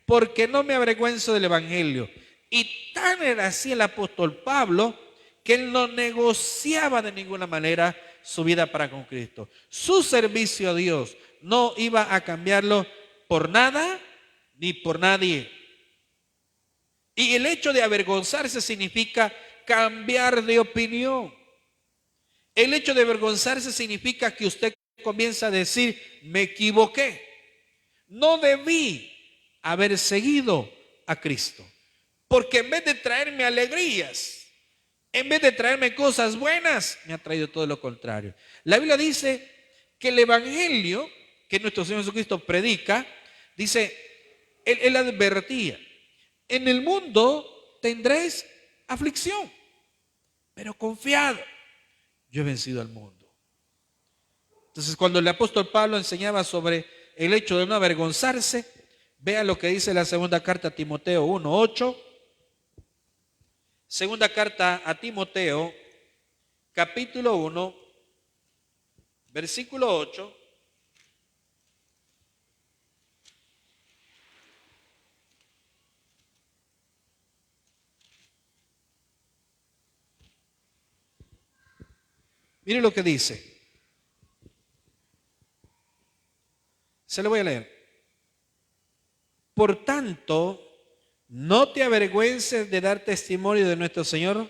porque no me avergüenzo del Evangelio. Y tan era así el apóstol Pablo, que él no negociaba de ninguna manera su vida para con Cristo. Su servicio a Dios no iba a cambiarlo por nada ni por nadie. Y el hecho de avergonzarse significa cambiar de opinión. El hecho de avergonzarse significa que usted comienza a decir, me equivoqué. No debí haber seguido a Cristo. Porque en vez de traerme alegrías, en vez de traerme cosas buenas, me ha traído todo lo contrario. La Biblia dice que el Evangelio que nuestro Señor Jesucristo predica, dice, Él advertía, en el mundo tendréis aflicción, pero confiad, yo he vencido al mundo. Entonces, cuando el apóstol Pablo enseñaba sobre el hecho de no avergonzarse, vea lo que dice la segunda carta a Timoteo 1:8. Segunda carta a Timoteo, capítulo 1, versículo 8. Mire lo que dice. Se lo voy a leer. Por tanto, no te avergüences de dar testimonio de nuestro Señor,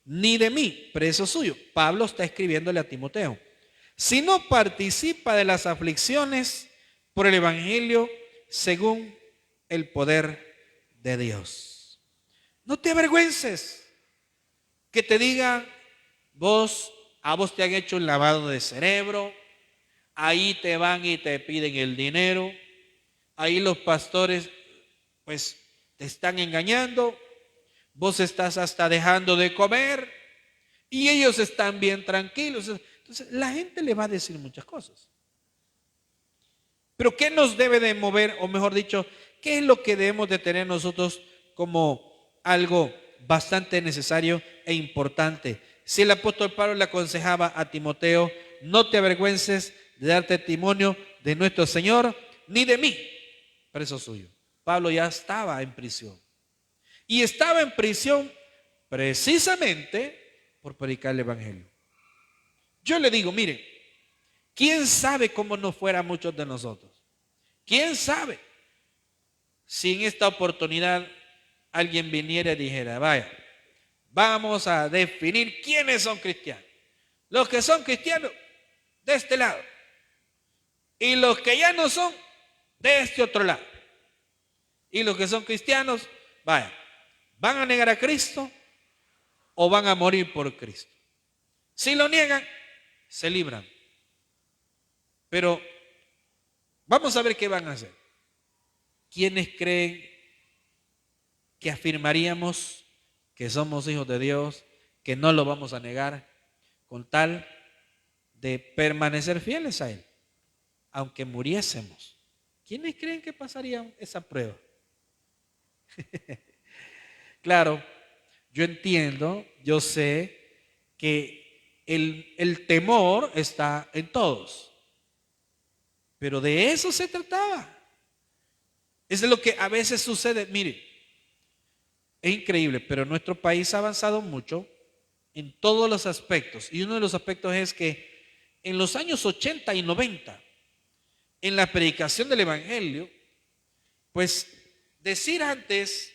ni de mí, preso suyo. Pablo está escribiéndole a Timoteo. Sino participa de las aflicciones por el Evangelio según el poder de Dios. No te avergüences que te digan, a vos te han hecho un lavado de cerebro, ahí te van y te piden el dinero, ahí los pastores pues te están engañando, vos estás hasta dejando de comer y ellos están bien tranquilos. Entonces la gente le va a decir muchas cosas. Pero ¿qué nos debe de mover, o mejor dicho, qué es lo que debemos de tener nosotros como algo bastante necesario e importante? Si el apóstol Pablo le aconsejaba a Timoteo, no te avergüences de dar testimonio de nuestro Señor, ni de mí, preso suyo. Pablo ya estaba en prisión. Y estaba en prisión precisamente por predicar el Evangelio. Yo le digo, miren, ¿quién sabe cómo nos fuera muchos de nosotros? ¿Quién sabe si en esta oportunidad alguien viniera y dijera, vaya, vamos a definir quiénes son cristianos? Los que son cristianos de este lado y los que ya no son de este otro lado. Y los que son cristianos, vaya, ¿van a negar a Cristo o van a morir por Cristo? Si lo niegan, se libran. Pero vamos a ver qué van a hacer. ¿Quiénes creen que afirmaríamos que somos hijos de Dios, que no lo vamos a negar con tal de permanecer fieles a Él, aunque muriésemos? ¿Quiénes creen que pasarían esa prueba? Claro, yo entiendo, yo sé que el temor está en todos, pero de eso se trataba. Es lo que a veces sucede. Mire, es increíble, pero nuestro país ha avanzado mucho en todos los aspectos. Y uno de los aspectos es que en los años 80 y 90, en la predicación del Evangelio, pues decir antes,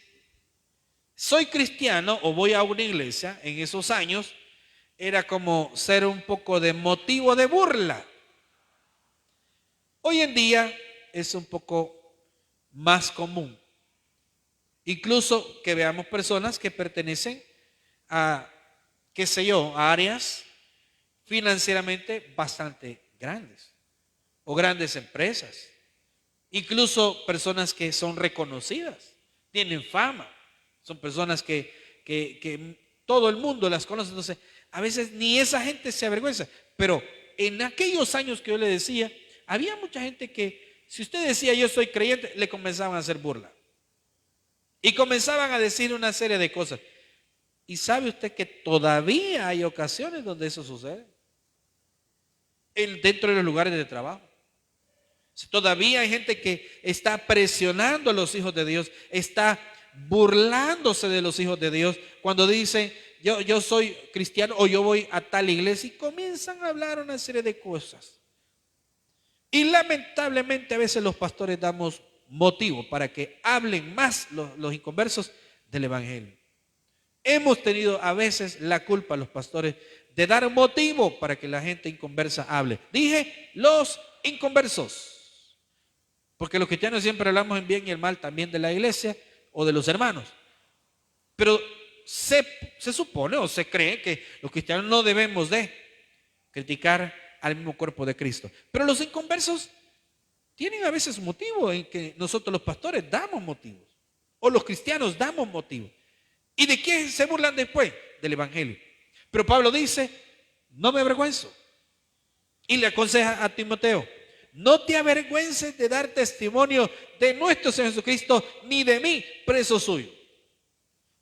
soy cristiano o voy a una iglesia, en esos años, era como ser un poco de motivo de burla. Hoy en día es un poco más común. Incluso que veamos personas que pertenecen a, qué sé yo, a áreas financieramente bastante grandes o grandes empresas. Incluso personas que son reconocidas, tienen fama, son personas que que todo el mundo las conoce. Entonces, a veces ni esa gente se avergüenza. Pero en aquellos años que yo le decía, había mucha gente que, si usted decía yo soy creyente, le comenzaban a hacer burla. Y comenzaban a decir una serie de cosas. ¿Y sabe usted que todavía hay ocasiones donde eso sucede? Dentro de los lugares de trabajo. Todavía hay gente que está presionando a los hijos de Dios, está burlándose de los hijos de Dios cuando dicen yo soy cristiano o yo voy a tal iglesia, y comienzan a hablar una serie de cosas. Y lamentablemente a veces los pastores damos motivo para que hablen más los inconversos del evangelio. Hemos tenido a veces la culpa, los pastores, de dar motivo para que la gente inconversa hable. Dije los inconversos, porque los cristianos siempre hablamos en bien y el mal también de la iglesia o de los hermanos. Pero se supone o se cree que los cristianos no debemos de criticar al mismo cuerpo de Cristo. Pero los inconversos tienen a veces motivo en que nosotros los pastores damos motivos, o los cristianos damos motivos. ¿Y de qué se burlan después? Del evangelio. Pero Pablo dice, no me avergüenzo. Y le aconseja a Timoteo, no te avergüences de dar testimonio de nuestro Señor Jesucristo, ni de mí, preso suyo.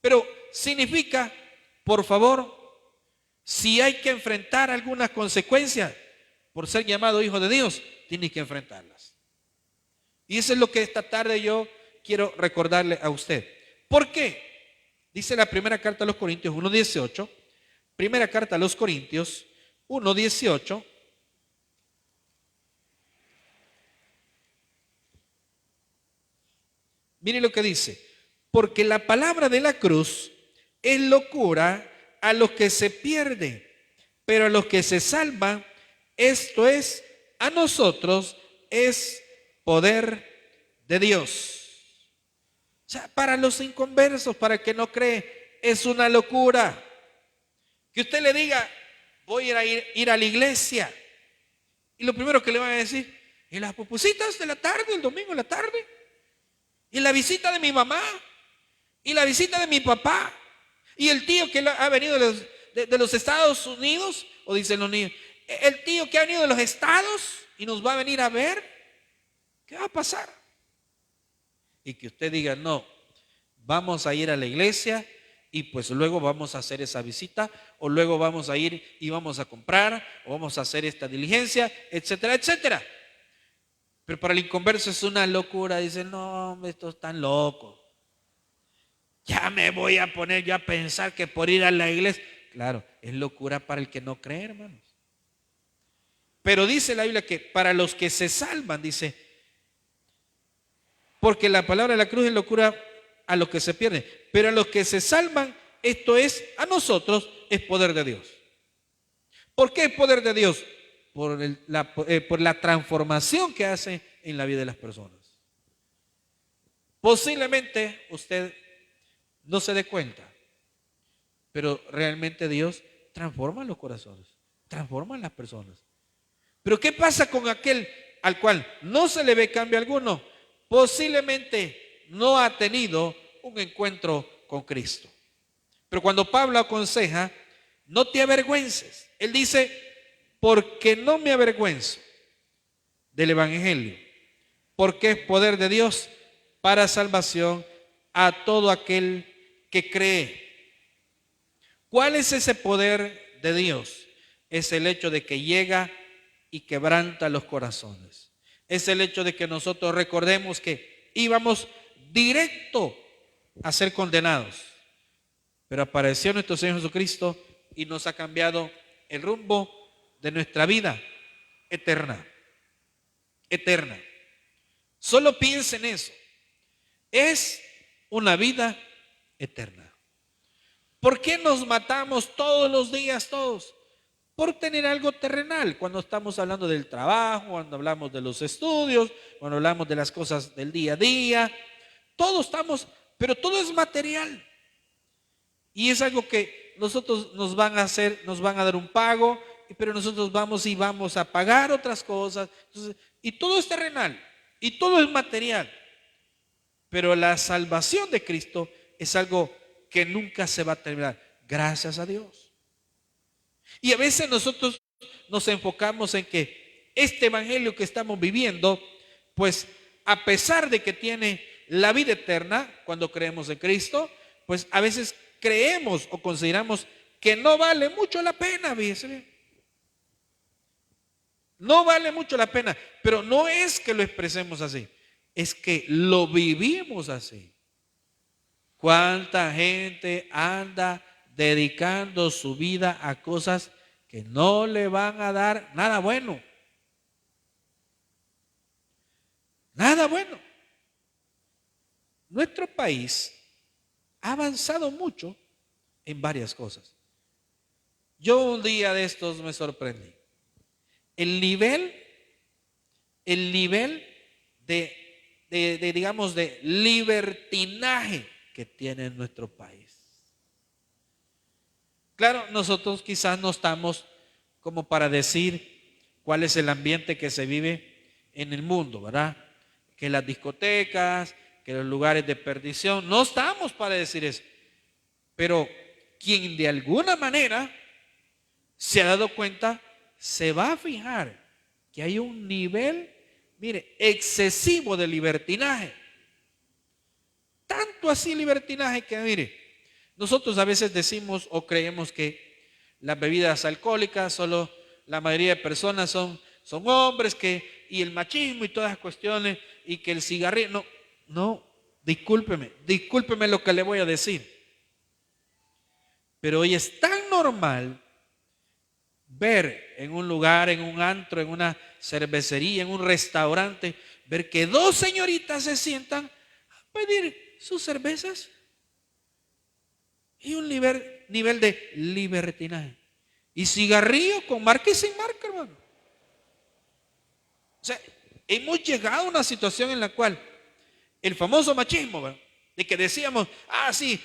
Pero significa, por favor, si hay que enfrentar algunas consecuencias por ser llamado hijo de Dios, tienes que enfrentarlas. Y eso es lo que esta tarde yo quiero recordarle a usted. ¿Por qué? Dice la primera carta a los Corintios 1:18, primera carta a los Corintios 1:18. Mire lo que dice, porque la palabra de la cruz es locura a los que se pierden, pero a los que se salvan, esto es, a nosotros es poder de Dios. O sea, para los inconversos, para el que no cree, es una locura. Que usted le diga, voy a ir a la iglesia. Y lo primero que le van a decir, ¿y las pupusitas de la tarde, el domingo en la tarde? ¿Y la visita de mi mamá? ¿Y la visita de mi papá? ¿Y el tío que ha venido de los Estados Unidos? O dicen los niños, el tío que ha venido de los estados y nos va a venir a ver. ¿Qué va a pasar? Y que usted diga, no, vamos a ir a la iglesia y pues luego vamos a hacer esa visita, o luego vamos a ir y vamos a comprar, o vamos a hacer esta diligencia, etcétera, etcétera. Pero para el inconverso es una locura. Dice, no, esto es tan loco. Ya me voy a poner yo a pensar que por ir a la iglesia. Claro, es locura para el que no cree, hermanos. Pero dice la Biblia que para los que se salvan, dice, porque la palabra de la cruz es locura a los que se pierden, pero a los que se salvan, esto es, a nosotros, es poder de Dios. ¿Por qué es poder de Dios? Por la transformación que hace en la vida de las personas. Posiblemente usted no se dé cuenta, pero realmente Dios transforma los corazones, transforma las personas. Pero ¿qué pasa con aquel al cual no se le ve cambio alguno? Posiblemente no ha tenido un encuentro con Cristo. Pero cuando Pablo aconseja, no te avergüences. Él dice, porque no me avergüenzo del evangelio, porque es poder de Dios para salvación a todo aquel que cree. ¿Cuál es ese poder de Dios? Es el hecho de que llega y quebranta los corazones. Es el hecho de que nosotros recordemos que íbamos directo a ser condenados, pero apareció nuestro Señor Jesucristo y nos ha cambiado el rumbo de nuestra vida eterna. Eterna. Solo piensa en eso. Es una vida eterna. ¿Por qué nos matamos todos los días, todos? Por tener algo terrenal. Cuando estamos hablando del trabajo, cuando hablamos de los estudios, cuando hablamos de las cosas del día a día, todos estamos, pero todo es material. Y es algo que nosotros nos van a hacer, nos van a dar un pago, pero nosotros vamos y vamos a pagar otras cosas. Entonces, y todo es terrenal, y todo es material. Pero la salvación de Cristo es algo que nunca se va a terminar. Gracias a Dios. Y a veces nosotros nos enfocamos en que este evangelio que estamos viviendo, pues a pesar de que tiene la vida eterna cuando creemos en Cristo, pues a veces creemos o consideramos que no vale mucho la pena, fíjese bien. No vale mucho la pena, pero no es que lo expresemos así, es que lo vivimos así. ¿Cuánta gente anda dedicando su vida a cosas que no le van a dar nada bueno? Nada bueno. Nuestro país ha avanzado mucho en varias cosas. Yo un día de estos me sorprendí. El nivel digamos, de libertinaje que tiene nuestro país. Claro, nosotros quizás no estamos como para decir cuál es el ambiente que se vive en el mundo, ¿verdad? Que las discotecas, que los lugares de perdición, no estamos para decir eso. Pero quien de alguna manera se ha dado cuenta, se va a fijar que hay un nivel, mire, excesivo de libertinaje. Tanto así libertinaje que, mire, nosotros a veces decimos o creemos que las bebidas alcohólicas, solo la mayoría de personas son hombres, y el machismo y todas las cuestiones, y que el cigarrillo, no, discúlpeme lo que le voy a decir. Pero hoy es tan normal ver en un lugar, en un antro, en una cervecería, en un restaurante, ver que dos señoritas se sientan a pedir sus cervezas y un nivel de libertinaje. Y cigarrillo con marca y sin marca, hermano. O sea, hemos llegado a una situación en la cual el famoso machismo, ¿verdad?, de que decíamos, sí,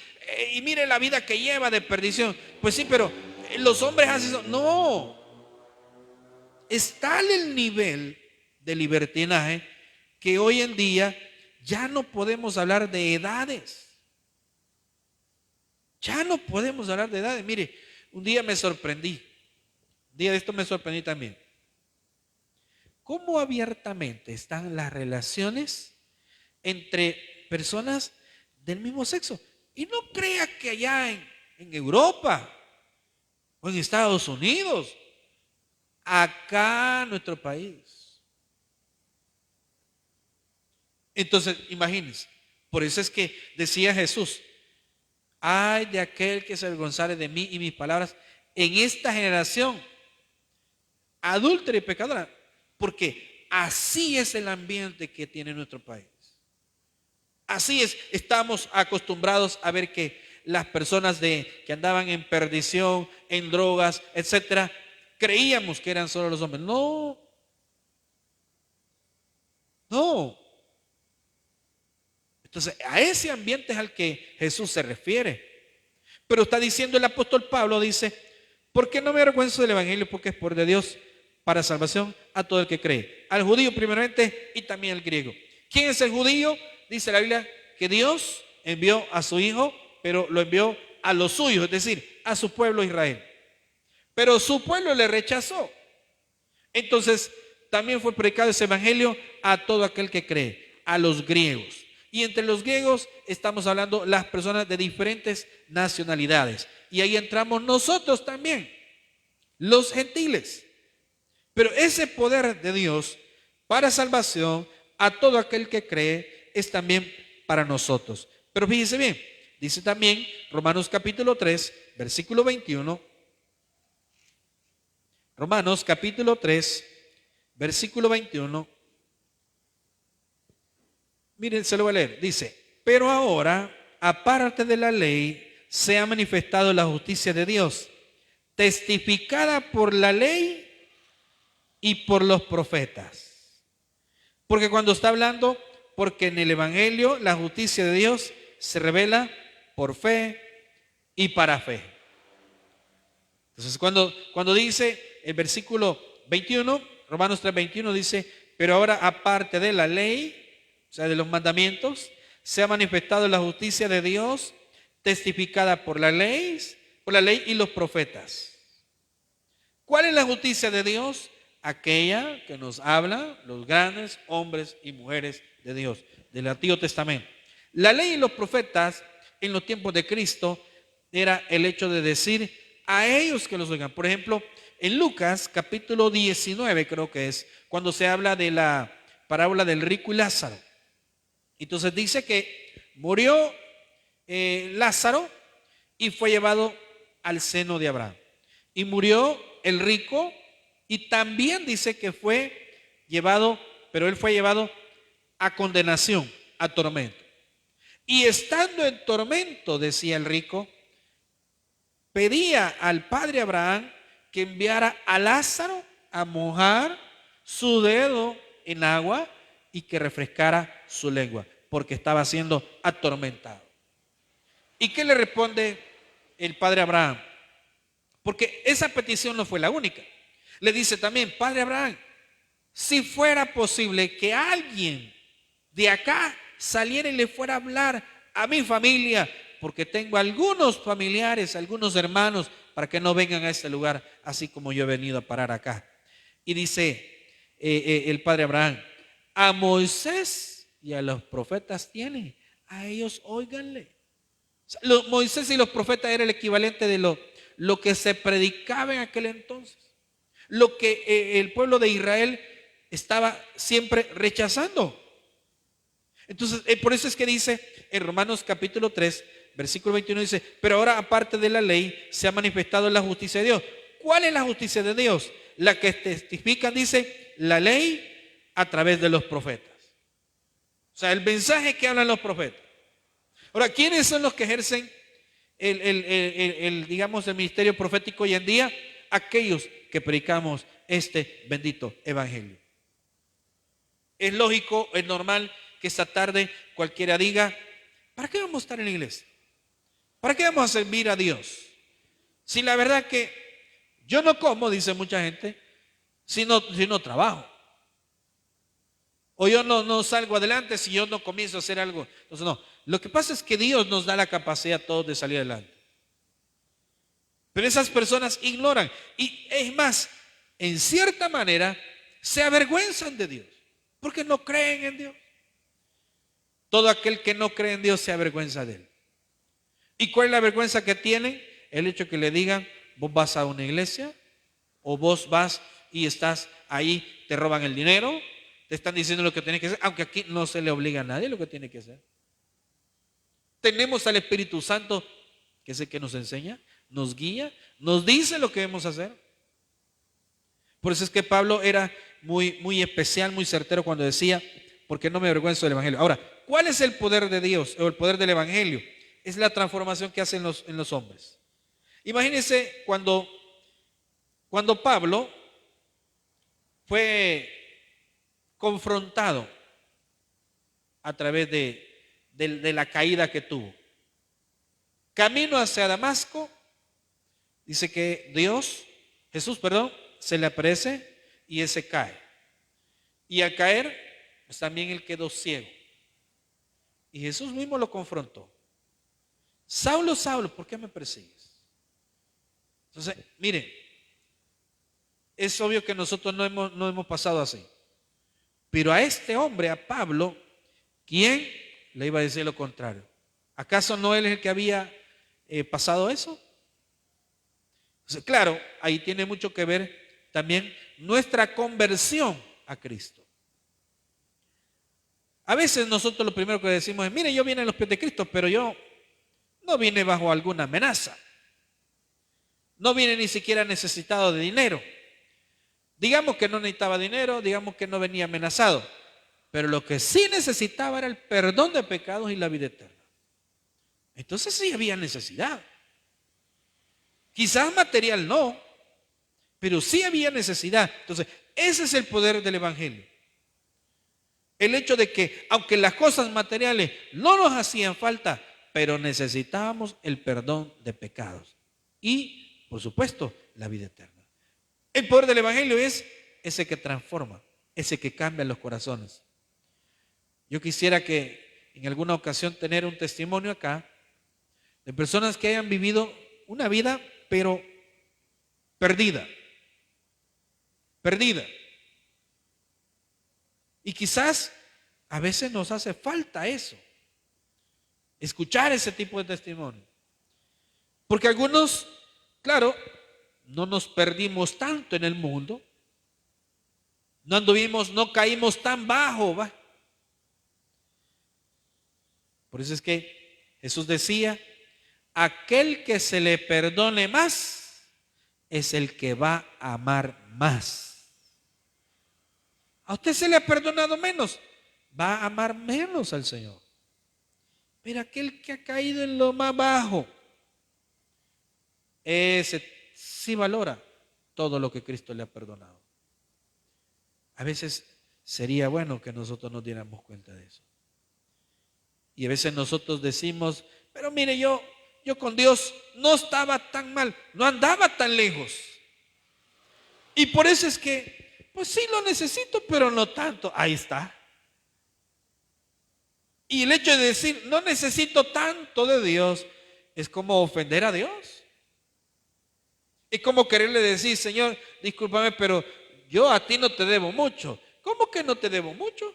y mire la vida que lleva de perdición. Pues sí, pero los hombres hacen eso. No, es tal el nivel de libertinaje que hoy en día ya no podemos hablar de edades. Ya no podemos hablar de edades. Mire, un día me sorprendí. Un día de esto me sorprendí también. ¿Cómo abiertamente están las relaciones entre personas del mismo sexo? Y no crea que allá en Europa o en Estados Unidos, acá en nuestro país. Entonces, imagínense, por eso es que decía Jesús, ay de aquel que se avergonzare de mí y mis palabras en esta generación adúltera y pecadora, porque así es el ambiente que tiene nuestro país. Así es, estamos acostumbrados a ver que las personas que andaban en perdición, en drogas, etcétera, creíamos que eran solo los hombres. No. Entonces, a ese ambiente es al que Jesús se refiere. Pero está diciendo el apóstol Pablo, dice, ¿por qué no me avergüenzo del evangelio? Porque es por de Dios para salvación a todo el que cree. Al judío primeramente y también al griego. ¿Quién es el judío? Dice la Biblia que Dios envió a su Hijo, pero lo envió a los suyos, es decir, a su pueblo Israel. Pero su pueblo le rechazó. Entonces, también fue predicado ese evangelio a todo aquel que cree, a los griegos. Y entre los griegos estamos hablando las personas de diferentes nacionalidades. Y ahí entramos nosotros también, los gentiles. Pero ese poder de Dios para salvación a todo aquel que cree es también para nosotros. Pero fíjese bien, dice también Romanos capítulo 3, versículo 21. Romanos capítulo 3, versículo 21. Miren, se lo voy a leer. Dice, pero ahora, aparte de la ley, se ha manifestado la justicia de Dios, testificada por la ley y por los profetas. Porque cuando está hablando, porque en el evangelio la justicia de Dios se revela por fe y para fe. Entonces, cuando dice el versículo 21, Romanos 3:21 dice, pero ahora aparte de la ley, o sea, de los mandamientos, se ha manifestado la justicia de Dios, testificada por la ley y los profetas. ¿Cuál es la justicia de Dios? Aquella que nos habla los grandes hombres y mujeres de Dios, del Antiguo Testamento. La ley y los profetas en los tiempos de Cristo era el hecho de decir a ellos que los oigan. Por ejemplo, en Lucas capítulo 19 creo que es, cuando se habla de la parábola del rico y Lázaro. Entonces dice que murió Lázaro y fue llevado al seno de Abraham. Y murió el rico y también dice que fue llevado, pero él fue llevado a condenación, a tormento. Y estando en tormento, decía el rico, pedía al padre Abraham que enviara a Lázaro a mojar su dedo en agua y que refrescara su lengua, porque estaba siendo atormentado. ¿Y qué le responde el padre Abraham? Porque esa petición no fue la única. Le dice también, padre Abraham, si fuera posible que alguien de acá saliera y le fuera a hablar a mi familia, porque tengo algunos familiares, algunos hermanos, para que no vengan a este lugar, así como yo he venido a parar acá. Y dice el padre Abraham, a Moisés y a los profetas tiene, a ellos óiganle. Moisés y los profetas era el equivalente de lo que se predicaba en aquel entonces, lo que el pueblo de Israel estaba siempre rechazando. Entonces, por eso es que dice en Romanos capítulo 3, versículo 21, dice, pero ahora aparte de la ley se ha manifestado la justicia de Dios. ¿Cuál es la justicia de Dios? La que testifica, dice, la ley a través de los profetas. O sea, el mensaje que hablan los profetas. Ahora, ¿quiénes son los que ejercen digamos, el ministerio profético hoy en día? Aquellos que predicamos este bendito evangelio. Es lógico, es normal que esta tarde cualquiera diga, ¿para qué vamos a estar en la iglesia? ¿Para qué vamos a servir a Dios? Si la verdad que yo no como, dice mucha gente, si no trabajo. O yo no salgo adelante si yo no comienzo a hacer algo. Entonces no, lo que pasa es que Dios nos da la capacidad a todos de salir adelante. Pero esas personas ignoran. Y es más, en cierta manera, se avergüenzan de Dios. Porque no creen en Dios. Todo aquel que no cree en Dios se avergüenza de Él. ¿Y cuál es la vergüenza que tienen? El hecho que le digan, vos vas a una iglesia, o vos vas y estás ahí, te roban el dinero, te están diciendo lo que tienes que hacer, aunque aquí no se le obliga a nadie lo que tiene que hacer. Tenemos al Espíritu Santo, que es el que nos enseña, nos guía, nos dice lo que debemos hacer. Por eso es que Pablo era muy especial, muy certero cuando decía, porque no me avergüenzo del Evangelio. Ahora, ¿cuál es el poder de Dios o el poder del Evangelio? Es la transformación que hace en los hombres. Imagínense cuando Pablo fue confrontado a través de la caída que tuvo. Camino hacia Damasco, dice que Jesús, se le aparece y él se cae. Y al caer, pues también él quedó ciego. Y Jesús mismo lo confrontó. Saulo, Saulo, ¿por qué me persigues? Entonces, miren, es obvio que nosotros no hemos pasado así. Pero a este hombre, a Pablo, ¿quién le iba a decir lo contrario? ¿Acaso no él es el que había pasado eso? Entonces, claro, ahí tiene mucho que ver también nuestra conversión a Cristo. A veces nosotros lo primero que decimos es, mire, yo vine a los pies de Cristo, pero yo no vine bajo alguna amenaza. No vine ni siquiera necesitado de dinero. Digamos que no necesitaba dinero, digamos que no venía amenazado. Pero lo que sí necesitaba era el perdón de pecados y la vida eterna. Entonces sí había necesidad. Quizás material no, pero sí había necesidad. Entonces, ese es el poder del Evangelio. El hecho de que, aunque las cosas materiales no nos hacían falta, pero necesitábamos el perdón de pecados. Y, por supuesto, la vida eterna. El poder del Evangelio es ese que transforma, ese que cambia los corazones. Yo quisiera que en alguna ocasión tener un testimonio acá de personas que hayan vivido una vida, pero perdida, perdida. Y quizás a veces nos hace falta eso, escuchar ese tipo de testimonio. Porque algunos, claro, no nos perdimos tanto en el mundo, no anduvimos, no caímos tan bajo, ¿va? Por eso es que Jesús decía, aquel que se le perdone más es el que va a amar más. A usted se le ha perdonado menos, va a amar menos al Señor. Pero aquel que ha caído en lo más bajo, ese sí valora todo lo que Cristo le ha perdonado. A veces sería bueno que nosotros nos diéramos cuenta de eso. Y a veces nosotros decimos, pero mire, yo con Dios no estaba tan mal, no andaba tan lejos. Y por eso es que, pues sí lo necesito, pero no tanto. Ahí está. Y el hecho de decir, no necesito tanto de Dios, es como ofender a Dios. Es como quererle decir, Señor, discúlpame, pero yo a ti no te debo mucho. ¿Cómo que no te debo mucho?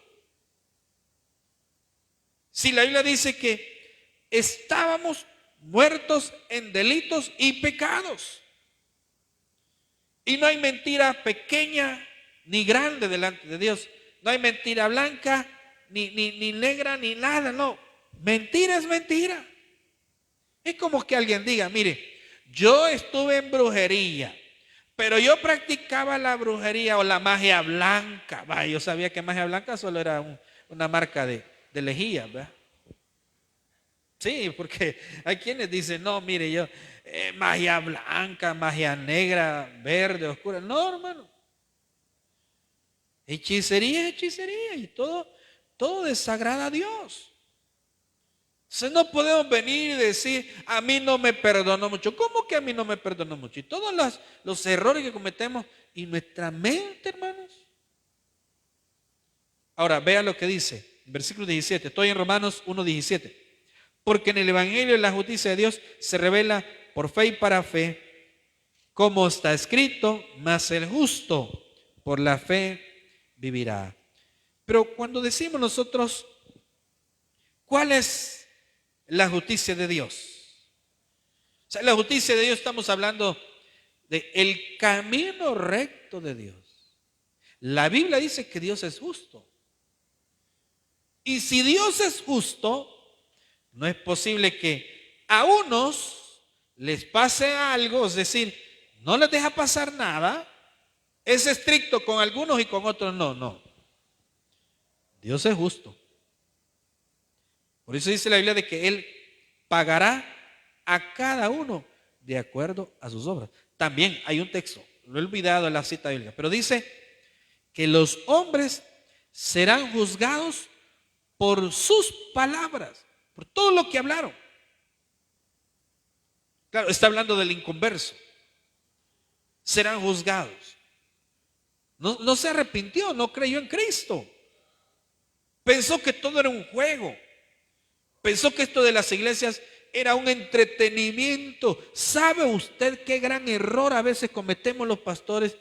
Si la Biblia dice que estábamos muertos en delitos y pecados. Y no hay mentira pequeña ni grande delante de Dios. No hay mentira blanca, ni negra, ni nada, no. Mentira es mentira. Es como que alguien diga, mire, yo estuve en brujería, pero yo practicaba la brujería o la magia blanca. Va, yo sabía que magia blanca solo era una marca de lejía, ¿verdad? Sí, porque hay quienes dicen, no, mire, yo, magia blanca, magia negra, verde, oscura. No, hermano. Hechicería es hechicería y todo desagrada a Dios. Entonces no podemos venir y decir, a mí no me perdonó mucho. ¿Cómo que a mí no me perdonó mucho? Y todos los errores que cometemos y nuestra mente, hermanos. Ahora, vea lo que dice, versículo 17. Estoy en Romanos 1:17. Porque en el Evangelio la justicia de Dios se revela por fe y para fe, como está escrito, mas el justo por la fe vivirá. Pero cuando decimos nosotros, ¿cuál es la justicia de Dios? O sea, la justicia de Dios estamos hablando de el camino recto de Dios. La Biblia dice que Dios es justo. Y si Dios es justo, no es posible que a unos les pase algo, es decir, no les deja pasar nada, es estricto con algunos y con otros no. Dios es justo. Por eso dice la Biblia de que Él pagará a cada uno de acuerdo a sus obras. También hay un texto, lo he olvidado en la cita bíblica, pero dice que los hombres serán juzgados por sus palabras, por todo lo que hablaron. Claro, está hablando del inconverso. Serán juzgados. No se arrepintió, no creyó en Cristo. Pensó que todo era un juego. Pensó que esto de las iglesias era un entretenimiento. ¿Sabe usted qué gran error a veces cometemos los pastores?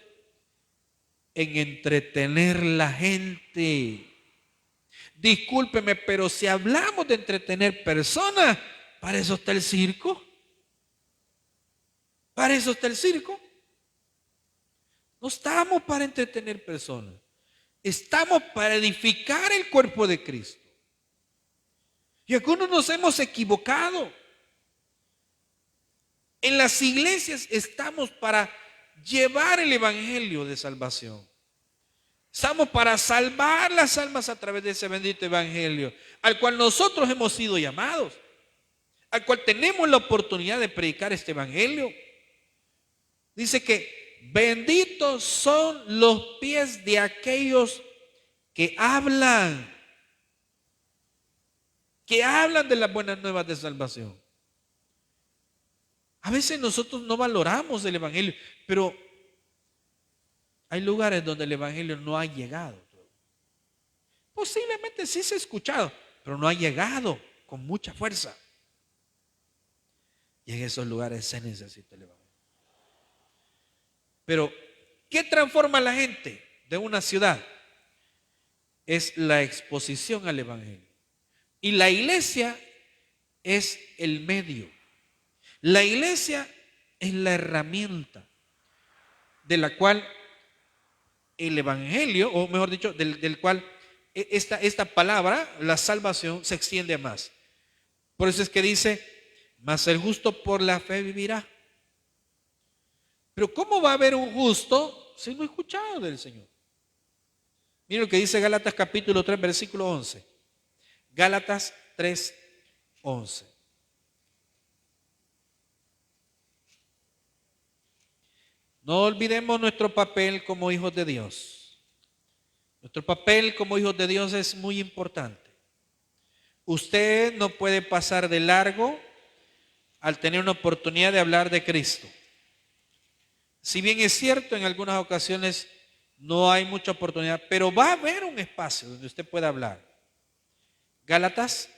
En entretener la gente. Discúlpeme, pero si hablamos de entretener personas, ¿para eso está el circo? ¿Para eso está el circo? No estamos para entretener personas. Estamos para edificar el cuerpo de Cristo. Y algunos nos hemos equivocado. En las iglesias estamos para llevar el evangelio de salvación. Estamos para salvar las almas a través de ese bendito evangelio, al cual nosotros hemos sido llamados, al cual tenemos la oportunidad de predicar este evangelio. Dice que benditos son los pies de aquellos que hablan de las buenas nuevas de salvación. A veces nosotros no valoramos el evangelio, pero hay lugares donde el evangelio no ha llegado. Posiblemente sí se ha escuchado, pero no ha llegado con mucha fuerza. Y en esos lugares se necesita el evangelio. Pero, ¿qué transforma a la gente de una ciudad? Es la exposición al evangelio. Y la iglesia es el medio. La iglesia es la herramienta de la cual el evangelio, o mejor dicho, del cual esta palabra, la salvación, se extiende más. Por eso es que dice, mas el justo por la fe vivirá. Pero ¿cómo va a haber un justo si no ha escuchado del Señor? Miren lo que dice Gálatas capítulo 3, versículo 11. Gálatas 3, 11. No olvidemos nuestro papel como hijos de Dios. Nuestro papel como hijos de Dios es muy importante. Usted no puede pasar de largo al tener una oportunidad de hablar de Cristo. Si bien es cierto, en algunas ocasiones no hay mucha oportunidad, pero va a haber un espacio donde usted pueda hablar. Gálatas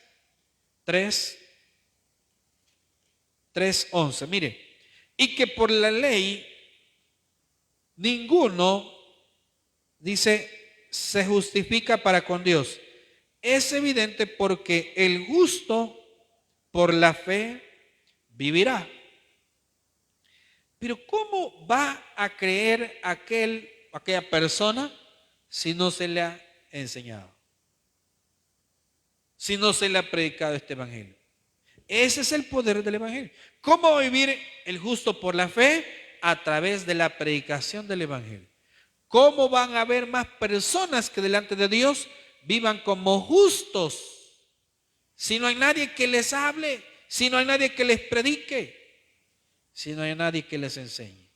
3:11. Mire, y que por la ley ninguno, dice, se justifica para con Dios. Es evidente porque el justo por la fe vivirá. Pero ¿cómo va a creer aquella persona si no se le ha enseñado? Si no se le ha predicado este evangelio. Ese es el poder del evangelio. ¿Cómo vivir el justo por la fe? A través de la predicación del evangelio. ¿Cómo van a haber más personas que delante de Dios vivan como justos si no hay nadie que les hable, si no hay nadie que les predique, si no hay nadie que les enseñe?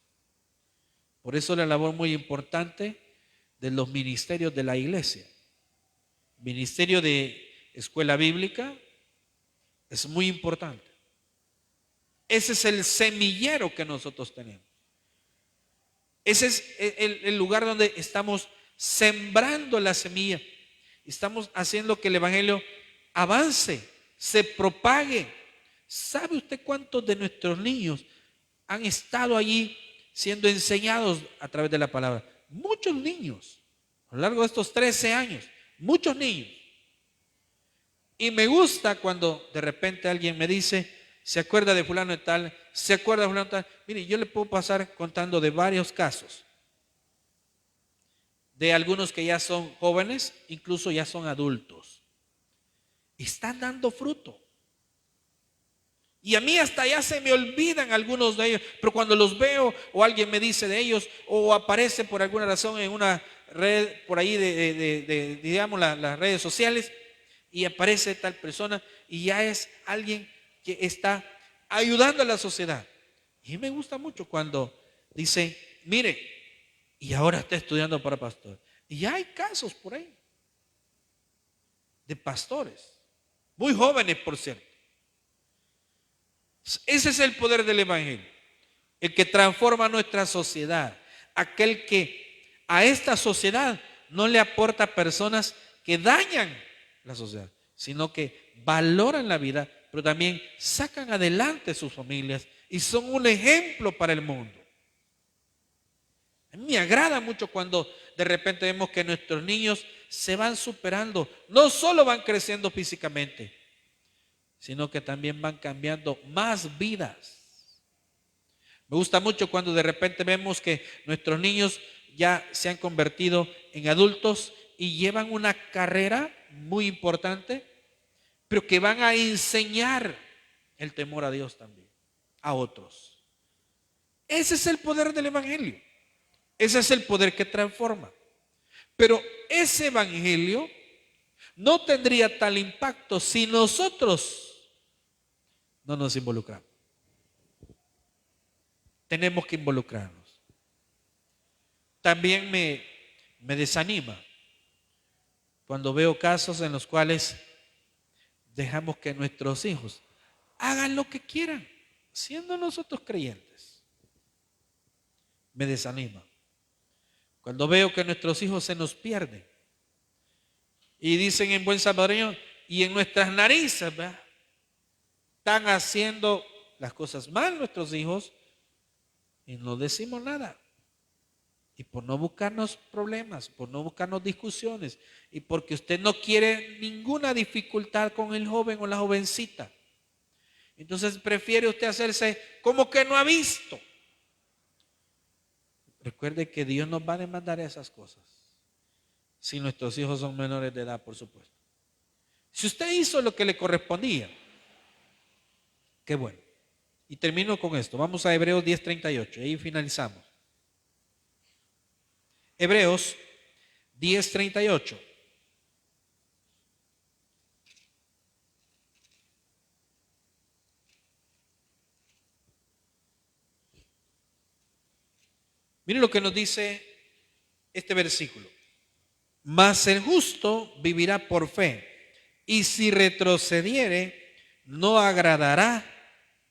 Por eso la labor muy importante de los ministerios de la iglesia. Ministerio de escuela bíblica es muy importante. Ese es el semillero que nosotros tenemos. Ese es el lugar donde estamos sembrando la semilla. Estamos haciendo que el evangelio avance, se propague. ¿Sabe usted cuántos de nuestros niños han estado allí siendo enseñados a través de la palabra? Muchos niños, a lo largo de estos 13 años, muchos niños. Y me gusta cuando de repente alguien me dice, ¿se acuerda de fulano de tal? ¿Se acuerda de fulano de tal? Mire, yo le puedo pasar contando de varios casos. De algunos que ya son jóvenes, incluso ya son adultos. Están dando fruto. Y a mí hasta ya se me olvidan algunos de ellos, pero cuando los veo o alguien me dice de ellos o aparece por alguna razón en una red por ahí digamos las redes sociales y aparece tal persona y ya es alguien que está ayudando a la sociedad. Y me gusta mucho cuando dice, mire, y ahora está estudiando para pastor. Y ya hay casos por ahí de pastores, muy jóvenes por cierto. Ese es el poder del evangelio, el que transforma nuestra sociedad, aquel que a esta sociedad no le aporta personas que dañan la sociedad, sino que valoran la vida, pero también sacan adelante sus familias y son un ejemplo para el mundo. A mí me agrada mucho cuando de repente vemos que nuestros niños se van superando, no solo van creciendo físicamente, sino que también van cambiando más vidas. Me gusta mucho cuando de repente vemos que nuestros niños ya se han convertido en adultos y llevan una carrera muy importante, pero que van a enseñar el temor a Dios también a otros. Ese es el poder del evangelio. Ese es el poder que transforma. Pero ese evangelio no tendría tal impacto si nosotros no nos involucramos. Tenemos que involucrarnos. También me desanima cuando veo casos en los cuales dejamos que nuestros hijos hagan lo que quieran, siendo nosotros creyentes. Me desanima cuando veo que nuestros hijos se nos pierden y dicen en buen salvadoreño, y en nuestras narices, ¿verdad?, están haciendo las cosas mal nuestros hijos y no decimos nada. Y por no buscarnos problemas, por no buscarnos discusiones, y porque usted no quiere ninguna dificultad con el joven o la jovencita. Entonces prefiere usted hacerse como que no ha visto. Recuerde que Dios nos va a demandar esas cosas. Si nuestros hijos son menores de edad, por supuesto. Si usted hizo lo que le correspondía, qué bueno. Y termino con esto. Vamos a Hebreos 10:38. Ahí finalizamos. Hebreos 10:38. Miren lo que nos dice este versículo. Mas el justo vivirá por fe, y si retrocediere, no agradará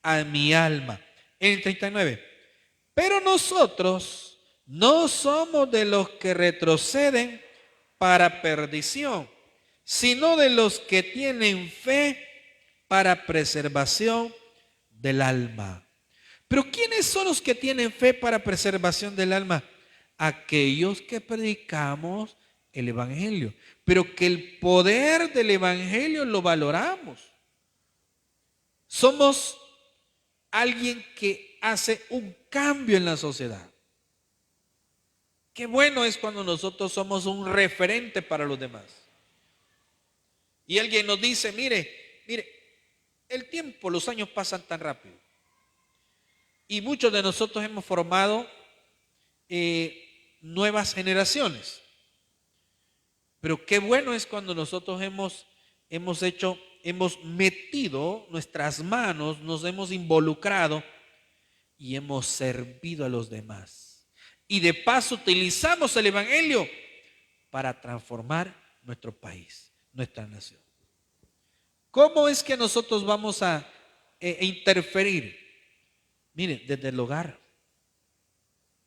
a mi alma. En el 39. Pero nosotros no somos de los que retroceden para perdición, sino de los que tienen fe para preservación del alma. Pero ¿quiénes son los que tienen fe para preservación del alma? Aquellos que predicamos el Evangelio, pero que el poder del Evangelio lo valoramos. Somos alguien que hace un cambio en la sociedad. Qué bueno es cuando nosotros somos un referente para los demás. Y alguien nos dice, mire, el tiempo, los años pasan tan rápido. Y muchos de nosotros hemos formado nuevas generaciones. Pero qué bueno es cuando nosotros hemos metido nuestras manos, nos hemos involucrado y hemos servido a los demás. Y de paso utilizamos el Evangelio para transformar nuestro país, nuestra nación. ¿Cómo es que nosotros vamos a interferir? Mire, desde el hogar,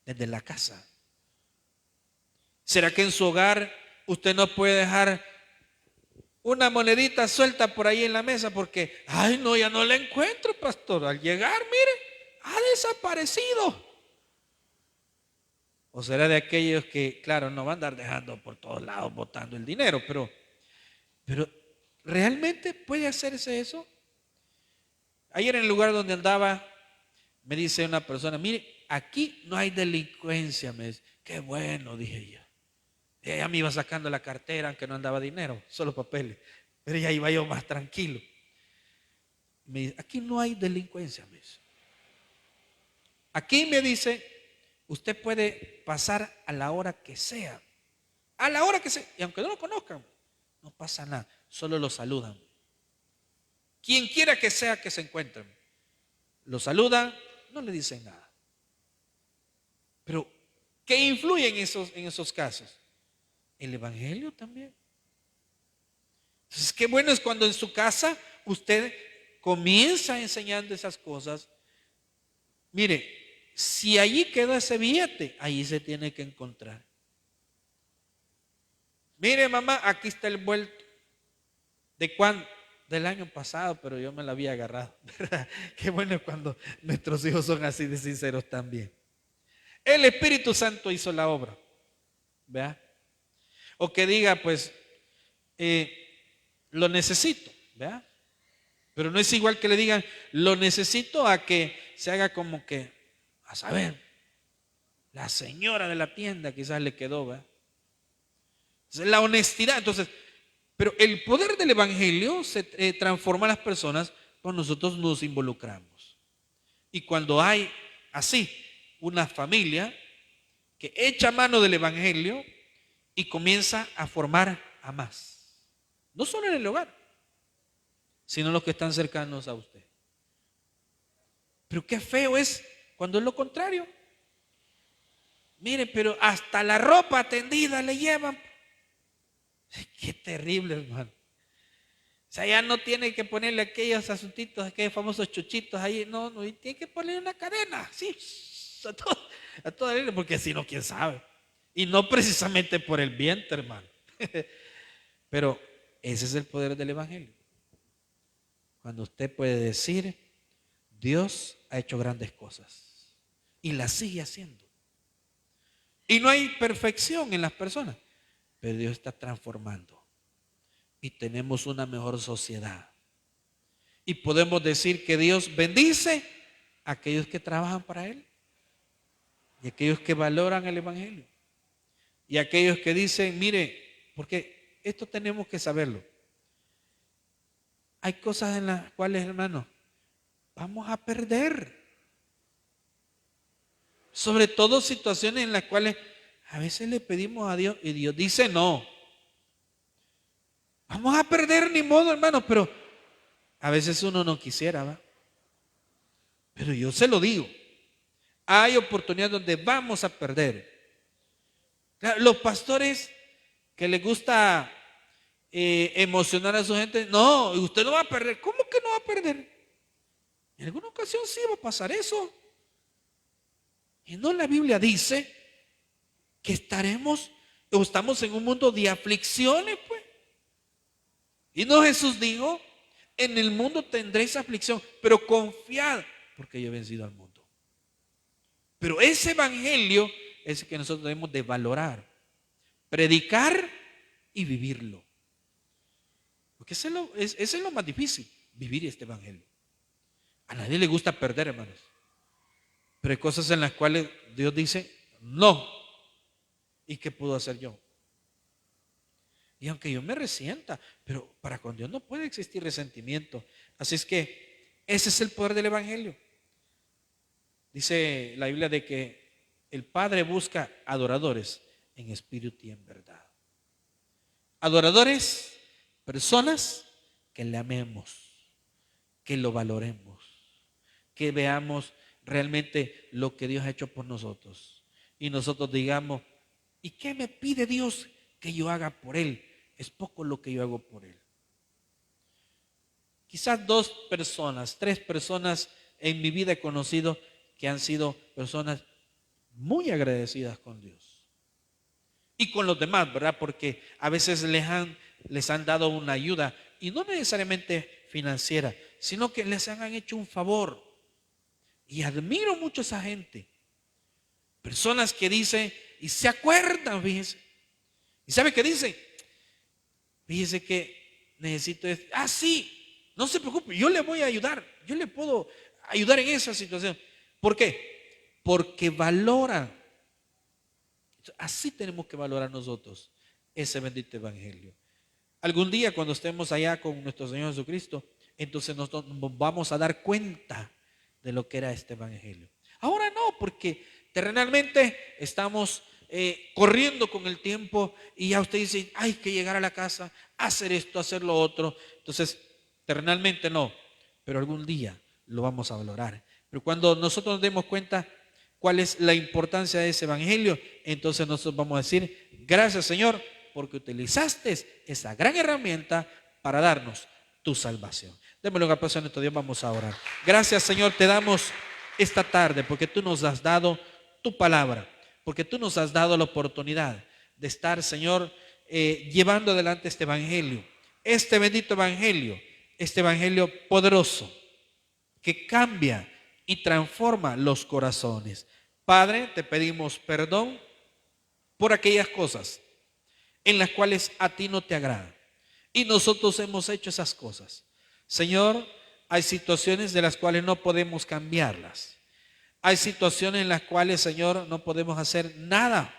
desde la casa. ¿Será que en su hogar usted no puede dejar una monedita suelta por ahí en la mesa porque, ay no, ya no la encuentro, pastor? Al llegar, mire, ha desaparecido. O será de aquellos que, claro, no van a andar dejando por todos lados botando el dinero, pero ¿realmente puede hacerse eso? Ayer en el lugar donde andaba, me dice una persona, mire, aquí no hay delincuencia. Me dice, qué bueno, dije yo. Ella me iba sacando la cartera, aunque no andaba dinero, solo papeles. Pero ya iba yo más tranquilo. Me dice, aquí no hay delincuencia, me dice. Aquí me dice, usted puede pasar a la hora que sea. A la hora que sea. Y aunque no lo conozcan, no pasa nada. Solo lo saludan. Quien quiera que sea que se encuentren. Lo saludan, no le dicen nada. Pero, ¿qué influye en esos casos? El Evangelio también. Entonces, qué bueno es cuando en su casa usted comienza enseñando esas cosas. Mire, si allí quedó ese billete, ahí se tiene que encontrar. Mire, mamá, aquí está el vuelto. ¿De cuándo? Del año pasado, pero yo me la había agarrado. ¿Verdad? Qué bueno es cuando nuestros hijos son así de sinceros también. El Espíritu Santo hizo la obra. ¿Vea? O que diga, pues, lo necesito, ¿verdad? Pero no es igual que le digan, lo necesito, a que se haga como que, a saber, la señora de la tienda quizás le quedó, ¿verdad? Entonces, la honestidad, entonces, pero el poder del Evangelio se transforma a las personas cuando nosotros nos involucramos. Y cuando hay así una familia que echa mano del Evangelio y comienza a formar a más. No solo en el hogar, sino los que están cercanos a usted. Pero qué feo es cuando es lo contrario. Mire, pero hasta la ropa tendida le llevan. Qué terrible, hermano. O sea, ya no tiene que ponerle aquellos asuntitos, aquellos famosos chuchitos ahí. No, y tiene que ponerle una cadena, sí, a toda la, porque si no, quién sabe. Y no precisamente por el viento, hermano. Pero ese es el poder del Evangelio. Cuando usted puede decir, Dios ha hecho grandes cosas y las sigue haciendo. Y no hay perfección en las personas, pero Dios está transformando y tenemos una mejor sociedad. Y podemos decir que Dios bendice a aquellos que trabajan para Él y aquellos que valoran el Evangelio y aquellos que dicen, mire, porque esto tenemos que saberlo. Hay cosas en las cuales, hermanos, vamos a perder. Sobre todo situaciones en las cuales a veces le pedimos a Dios y Dios dice no. Vamos a perder, ni modo, hermanos, pero a veces uno no quisiera, ¿va? Pero yo se lo digo. Hay oportunidades donde vamos a perder. Los pastores que les gusta emocionar a su gente, no, usted no va a perder. ¿Cómo que no va a perder? En alguna ocasión sí va a pasar eso. Y no, la Biblia dice que estaremos o estamos en un mundo de aflicciones, pues. Y no, Jesús dijo, en el mundo tendréis aflicción, pero confiad, porque yo he vencido al mundo. Pero ese evangelio es el que nosotros debemos de valorar, predicar y vivirlo. Porque ese es lo más difícil, vivir este evangelio. A nadie le gusta perder, hermanos. Pero hay cosas en las cuales Dios dice, no. ¿Y qué puedo hacer yo? Y aunque yo me resienta, pero para con Dios no puede existir resentimiento. Así es que ese es el poder del evangelio. Dice la Biblia de que el Padre busca adoradores en espíritu y en verdad. Adoradores, personas que le amemos, que lo valoremos, que veamos realmente lo que Dios ha hecho por nosotros. Y nosotros digamos, ¿y qué me pide Dios que yo haga por Él? Es poco lo que yo hago por Él. Quizás 2 personas, 3 personas en mi vida he conocido que han sido personas muy agradecidas con Dios. Y con los demás, ¿verdad? Porque a veces les han dado una ayuda, y no necesariamente financiera, sino que les han hecho un favor. Y admiro mucho a esa gente. Personas que dicen y se acuerdan, fíjense. ¿Y sabe qué dicen? Fíjese que necesito esto. Ah, sí, no se preocupe, yo le voy a ayudar. Yo le puedo ayudar en esa situación. ¿Por qué? Porque valoran. Así tenemos que valorar nosotros ese bendito evangelio. Algún día cuando estemos allá con nuestro Señor Jesucristo, entonces nosotros nos vamos a dar cuenta de lo que era este evangelio. Ahora no, porque terrenalmente estamos corriendo con el tiempo y ya usted dice, hay que llegar a la casa, hacer esto, hacer lo otro. Entonces, terrenalmente no, pero algún día lo vamos a valorar. Pero cuando nosotros nos demos cuenta cuál es la importancia de ese evangelio, entonces nosotros vamos a decir, gracias Señor, porque utilizaste esa gran herramienta para darnos tu salvación. Démosle un aplauso a nuestro Dios, vamos a orar. Gracias Señor, te damos esta tarde porque tú nos has dado tu palabra, porque tú nos has dado la oportunidad de estar, Señor, llevando adelante este evangelio, este bendito evangelio, este evangelio poderoso que cambia y transforma los corazones. Padre, te pedimos perdón por aquellas cosas en las cuales a ti no te agrada y nosotros hemos hecho esas cosas. Señor, hay situaciones de las cuales no podemos cambiarlas. Hay situaciones en las cuales, Señor, no podemos hacer nada,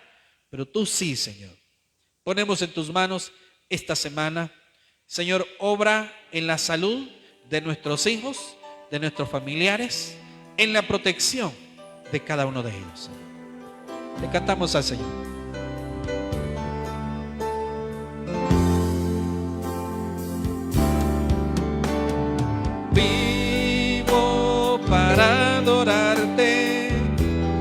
pero tú sí, Señor. Ponemos en tus manos esta semana, Señor, obra en la salud de nuestros hijos, de nuestros familiares, en la protección de cada uno de ellos, Señor. Le cantamos al Señor. Vivo para adorarte,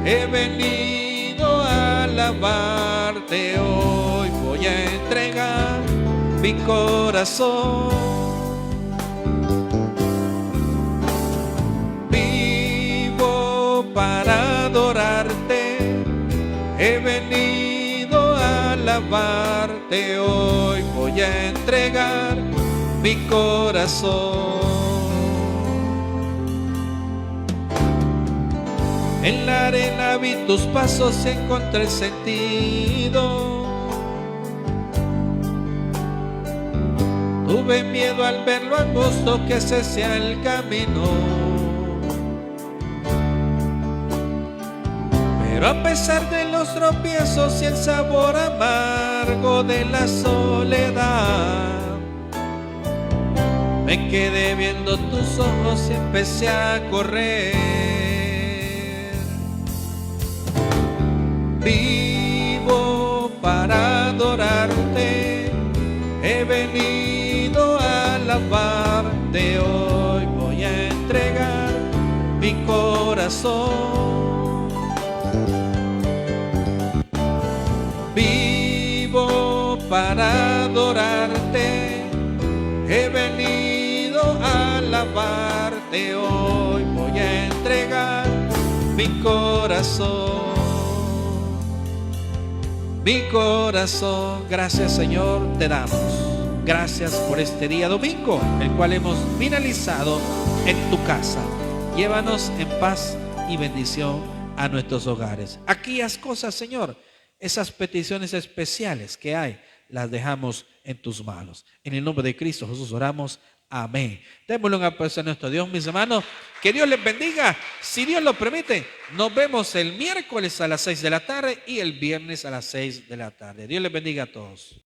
he venido a alabarte, hoy voy a entregar mi corazón. Vivo para adorarte, he venido a alabarte, hoy voy a entregar mi corazón. En la arena vi tus pasos y encontré el sentido. Tuve miedo al ver lo angosto que ese sea el camino. Pero a pesar de los tropiezos y el sabor amargo de la soledad, me quedé viendo tus ojos y empecé a correr. Vivo para adorarte, he venido a alabarte. Hoy voy a entregar mi corazón. Vivo para adorarte, he venido a alabarte. Hoy voy a entregar mi corazón. Mi corazón, gracias Señor, te damos. Gracias por este día domingo, el cual hemos finalizado en tu casa. Llévanos en paz y bendición a nuestros hogares. Aquellas cosas, Señor, esas peticiones especiales que hay, las dejamos en tus manos. En el nombre de Cristo Jesús oramos. Amén. Démosle un aplauso a nuestro Dios, mis hermanos. Que Dios les bendiga. Si Dios lo permite, nos vemos el miércoles a las 6 de la tarde y el viernes a las 6 de la tarde. Dios les bendiga a todos.